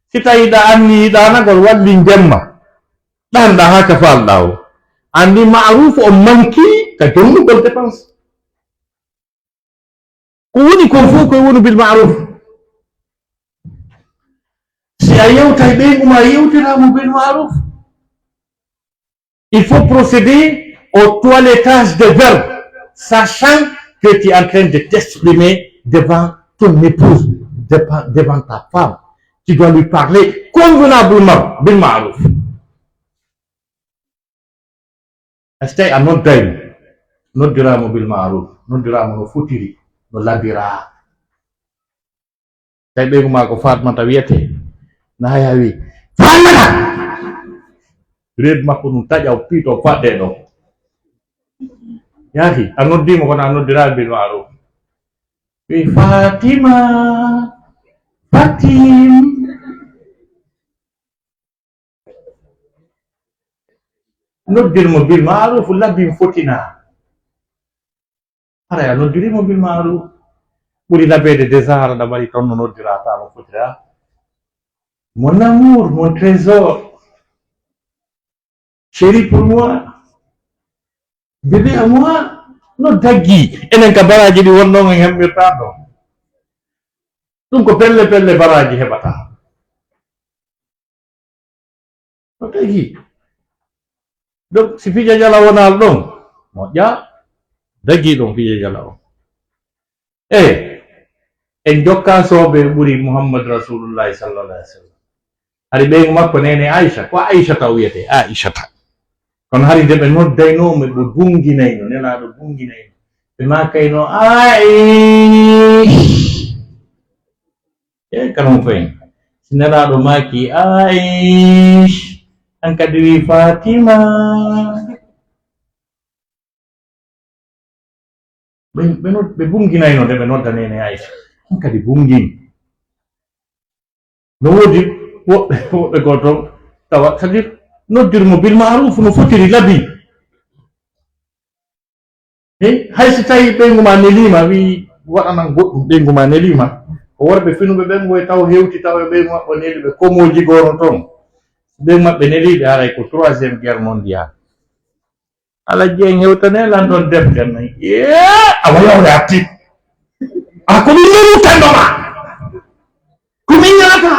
Si tawi ɗa anni yiɗanagol walli jemma ɗanɗa ha ka falɗa o andi ma'ruf o manki ka jonnugol dépense ko woni kon fof koye woni bil ma'ruf. Si a yewtay ɓeyguma yewtiramo bil ma'ruf. Il faut procéder au toilettage de verbe sachant que tu es en train de t'exprimer devant ton épouse, devant ta femme. Tu dois lui parler convenablement bil ma'ruf. Astai a noddiramo bil ma'ruf, noddiramo no fotiri no labira. Tawi ɓeyguma ko Fatmata wiyete na yawi famana red makko ɗum taƴaw piito faɗɗe ɗo yahi a noddimo kono a noddira bil ma'ruf wi Fatima Fatim noddirmo bil ma'ruf labbi fotina ara a noddirimo bil ma'ruf ɓuri labede désara ɗa mari toon no noddirata no fotira mon amour mon trésor chéri pour moi bébé à moi no daggi enen ka baraji ɗi wonnogo hemɓirta ɗo ɗum ko pelle pelle baraji heɓata no daggi donc si fija jala wonal ɗon moƴƴa daggi ɗon fija jala o en jokka soɓe ɓuri Muhammad Rasulullahi sallallahu alaihi wa sallam hari ɓeygu makko nene Aisha ko Aisha taw wiyete Aishata kono hari nde ɓe noddaynoma ɓe bunginayno nelaɗo bunginayno ɓe makayno Aish kanon koyen si nelaɗo maki Aish an kadi wi Fatima ɓe bunginayno nde ɓe nodda nene Aisha an kadi bungin no wodi woɓɓe goto tawa c'est-à-dire noddirmo bil ma'ruf no fotiri labi hay so tawi ɓeygu ma nelima wi waɗanan goɗɗum ɓeygu ma nelima ko worɓe finuɓe ɓen goye taw hewti taw e ɓeygu maɓɓe neli ɓe komoji gono toon ɓeygu maɓɓe neliɓe aray ko 3e guerre mondial ala jeeng hewtane lan ɗon defter nayi awa yawre atti a komi nerutandoma komi ñaata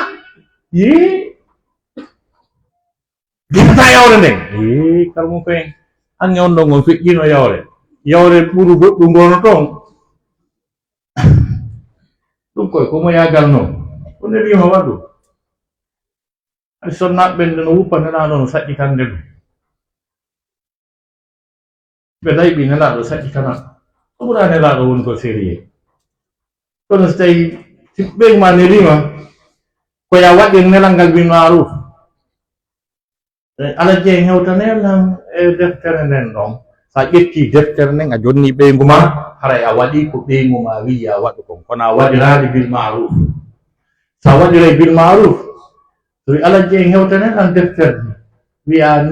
gitata yawre nden karmo koyen hanne on ɗon on feƴƴino yawre ɓuru goɗɗum gono toon ɗum koye komo yagal noon ko nelima waɗu hay sonnaɓe ɓende no wuppa nelaɗo no saƴƴitande ɗum ɓe layɓi nelaɗo saƴƴitana ko ɓura nelaɗo woni ko sérieux kono so tawi si ɓeygu ma nelima ko ya waɗir nelal ngal bil ma'ruf ala jeeng hewtanelam e deftere nden ɗon sa ƴetti deftere nden a jonni ɓeygu ma haray a waɗi ko ɓeygu ma wi a waɗu kon kono a waɗirade bil ma'ruf sa waɗiray bil ma'ruf so wi ala jeeng hewtanelam deftere wiya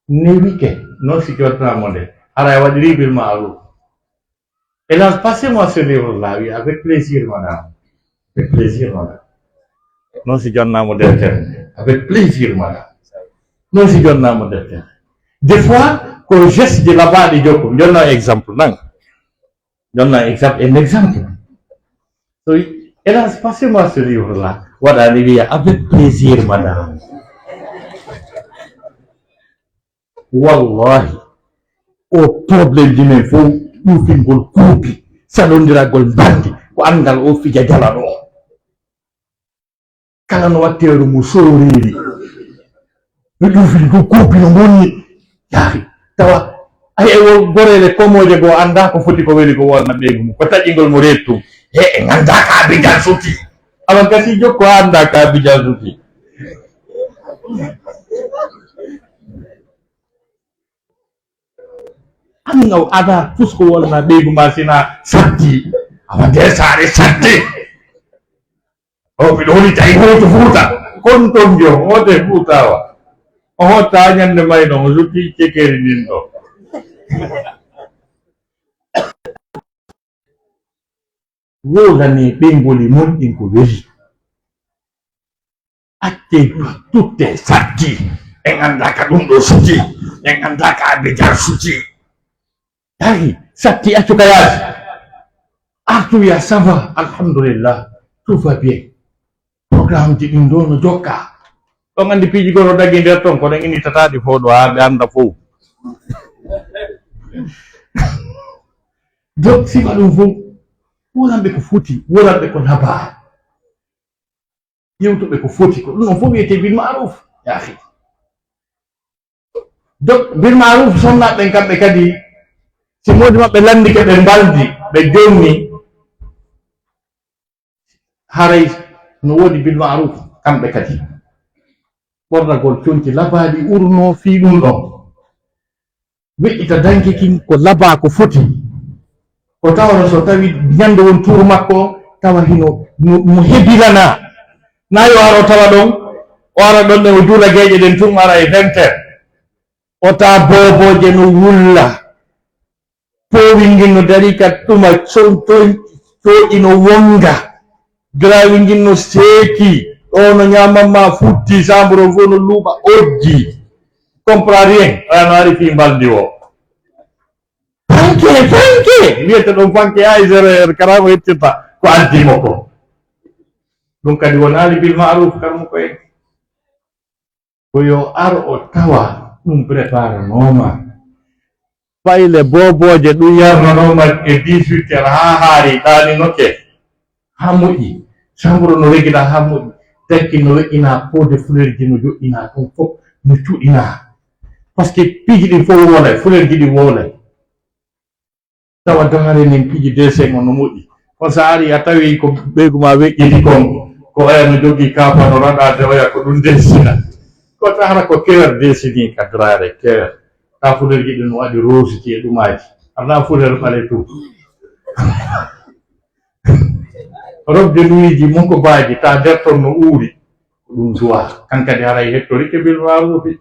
newike non si jottanamo nde haray a waɗiri bil ma'ruf hélas passez-moi ce livre là oui avec plaisir madame non si jonnamo deftere avec plaisir madame non si jonnamo deftere des fois ko geste de labaɗi jokku jonna exemple nan jonna exemple so hélas passez-moi ce livre là waɗani wiya avec plaisir madame wallahi o probléme ɗimen fof ƴufingol kuupi salondiragol bandi ko andal o fija jala ɗo kala no watteru mo soriri no ƴufingol kuupi no bonni yaari tawa ay o gorele komoje go anda ko foti ko weli ko wonna ɓeygu mum ko taƴingol mo rettum e ganda ka abidjan suti awan kasi jokko anda ka abidjan suti annaw ada pusko wonna ɓeygu ma sina saddi awa nde saare saddi o mbiɗo woni tawi hoto fuuta kon ton jo hote fuutawa o hotta ñande mayno o sutti cekeri ndin ɗo wolani ɓeygoli monɗin ko weli acce tutte saddi en andaka ɗum ɗo suti en andaka abidjan suti yahi satti accu ka yaasi artuya ça va alhamdulillah tout va bien programme ji ɗin ɗo no jokka ɗon andi piiji gono daggi nder ton kono innitataɗi fo ɗo ha ɓe anda fof donc sima ɗum fof wolanɓe ko foti wolanɓe ko naba yewtoɓe ko foti ko ɗum ɗon fof wiyete bil ma'ruf yahi donc bil ma'ruf sonnaɓe kamɓe kadi si modi maɓɓe landike ɓe mbaldi ɓe jonni haray no wodi bil ma'ruf kamɓe kadi ɓornagol conci labaɗi urno fi ɗum ɗon weƴƴita danki kin ko laba ko foti ko tawano so tawi ñande won tour makko tawa hino mo hebilana na yo aro tawa ɗon o ara ɗon ne o juula geeƴe ɗen tun ara e 20 o taa boboje no wulla powingin no dari ka ɗuma coƴi no wonga grawingin no seeki ɗo no ñamamma futti chambre o fo no luuɓa oggi comprend rien ano ari fi mbaldi o fanke wiyete ɗon fanke ay 0 heure karamo hettirta ko addimo ko ɗum kadi wonali bil ma'ruf karmo koye ko yo ar o tawa ɗum préparanoma fayle boboje ɗum yarnanoma e 18 heures ha haari ɗaninoke ha moƴƴi chambre no regina ha moƴƴi takki no weƴƴina pot de fleur ji no joɗɗina ɗum fof no cuɗina par ce que piiji ɗin fof wolay fleur ji ɗin wolay tawa dogare nin piiji 2 no moƴƴi on sa ari a tawi ko ɓeygu ma weƴƴiti kon ko oya no jogui kafa no raɗade oya ko ɗum desina ko tahata ko cœur desini kadrare cœur ta fleur ji ɗin waɗi rose ji e ɗumaji arna fleur ɓale tout robde luyiji monko baji ta derton no uuri ɗum duwa kankadi haray hettori ke bil marufi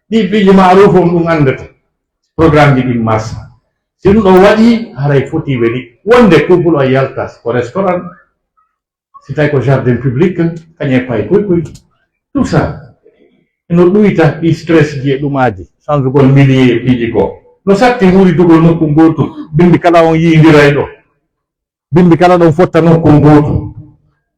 ɗi piiji maruf on ɗum andete programme ji ɗin massa si ɗum ɗo waɗi haray foti weɗi wonde couple o yalta ko restaurant si tawi ko jardin public kañe pay koy tout ça eno ɗuyta ɗi stress ji e ɗumaji changegol milier e piiji ko no satti wuuridugol nokku gotum bimbi kala on yiidiray ɗo bimbi kala ɗon fotta nokku gotum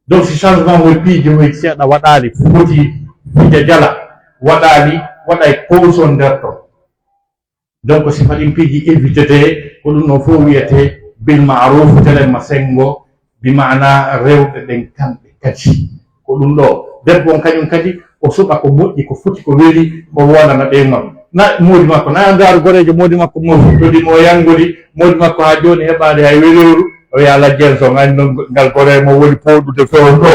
donc si changement wol piiji woy seeɗa waɗali foti fija jala waɗali waɗay pause on nder to donc si faɗin piiji évitete ko ɗum ɗon fof wiyete bil ma'ruf telemma sengo bi mana rewɓe ɓen kamɓe kadi ko ɗum ɗo debbo on kañum kadi o suɓa ko moƴƴi ko foti ko weeli o wonana ɓeygol na moodi makko na ndaaru gorejo moodi makko mo fuɗɗodi mo yangudi moodi makko ha joni heɓade hay welewru o wiya lajjen so gandi ngal gore mo woni poɗude fewn ɗo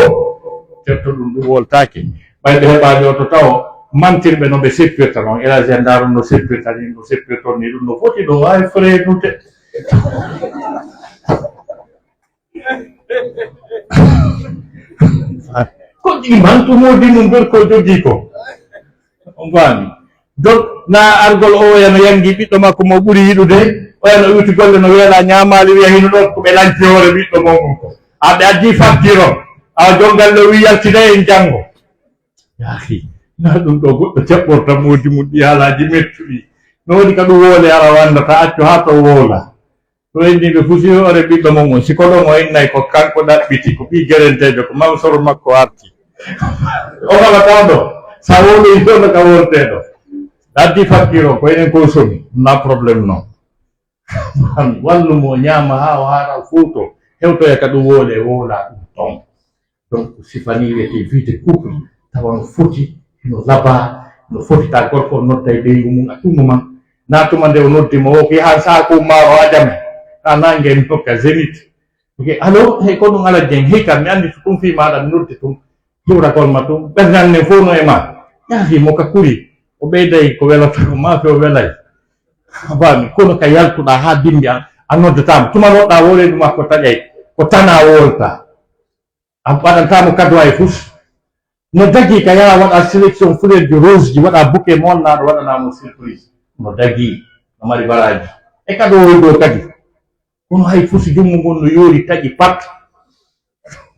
tetto ɗum woltake ɓayɓe heɓade o to taw mantirɓe no ɓe seppirta noon élage ndaru no seppirta ni no seppirton ni ɗum no foti ɗum wawi frenude ko ɗi mantumodi mum ber ko jogui ko on fami donc na argol o oyano yangi ɓiɗɗo makko mo ɓuuri yiɗude oyano wiwti golle no weela ñamali wiya hino ɗon ko ɓe lanci hoore ɓiɗɗo momum ko aɓe addi facture on awa jongal ɗo wi yaltina en janggo yahi na ɗum ɗo goɗɗo jaɓɓorta modi mum ɗi haalaji mettuɗi no waɗi ka ɗum woole ara wandata accu ha to woola to endiɓe fusi hoore ɓiɗɗo momum siko ɗon o innay ko kanko ɗaɓɓiti ko ɓi gerentejo ko mam soro makko arti o waɗata ɗo sa woloyi ɗo no ka worteɗo addi facture o ko enen ko somi na probléme noon wallumo ñaama ha o haara fuuto hewtoya ka ɗum woole woola ɗum ton donc sifani wiyete wiide couple tawa no foti no laba no foti ta gorko o nodda e ɓeygu mum a tumuma na tuma nde o noddimo o ko yaha saku maaro ha jame ta nangue mi hokka zénith ok allo hey ko ɗum ala jeng hey kam mi andi to ɗum fi maɗa mi noddi tum hiwragol ma tum ɓerngal nde fof no e ma yahi mo ka kuri o ɓeyday ko welata ko ma fe o welay fami kono ka yaltuɗa ha bimbi a noddatamo tuma noɗɗa woledu makko taƴay ko tana wolta a waɗantamo cadeau ay fus no dagui ka yaha waɗa sélection fleur de rose ji waɗa bouquet monnaɗo waɗanamo surprise no dagui no mari baraji e cadeau o ɗo kadi kono hay fus jungo ngon no yoori taƴi pat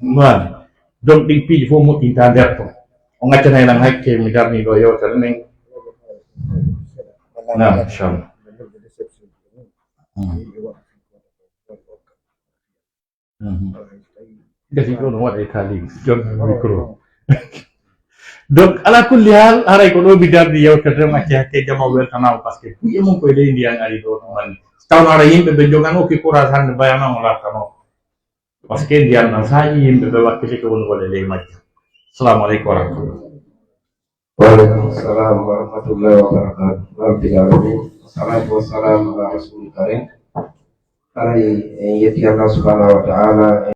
wani donc ɗin piiji fof moƴƴinta nder to o gaccanay nan hakke mi darni ɗo yewtere nden nam inchallah gasi ɗo no waɗa tali jon micro donc ala kulli hal haray ko ɗo mi dardi yewtere macce hakke jama weltanama par ce que kuƴe mon koye ley ndiyan ari ɗo ɗum anni tawno ara yimɓe ɓe joganoki courage hande mbayana on lartano par ce que ndiyan ɗan saƴi yimɓe ɓe wakkile ko woni gole ley majjum assalamu aleykum wa rahmatullah وعليكم السلام ورحمة الله وبركاته. رب العالمين. والصلاة والسلام على رسول الكريم. على يدي الله سبحانه وتعالى.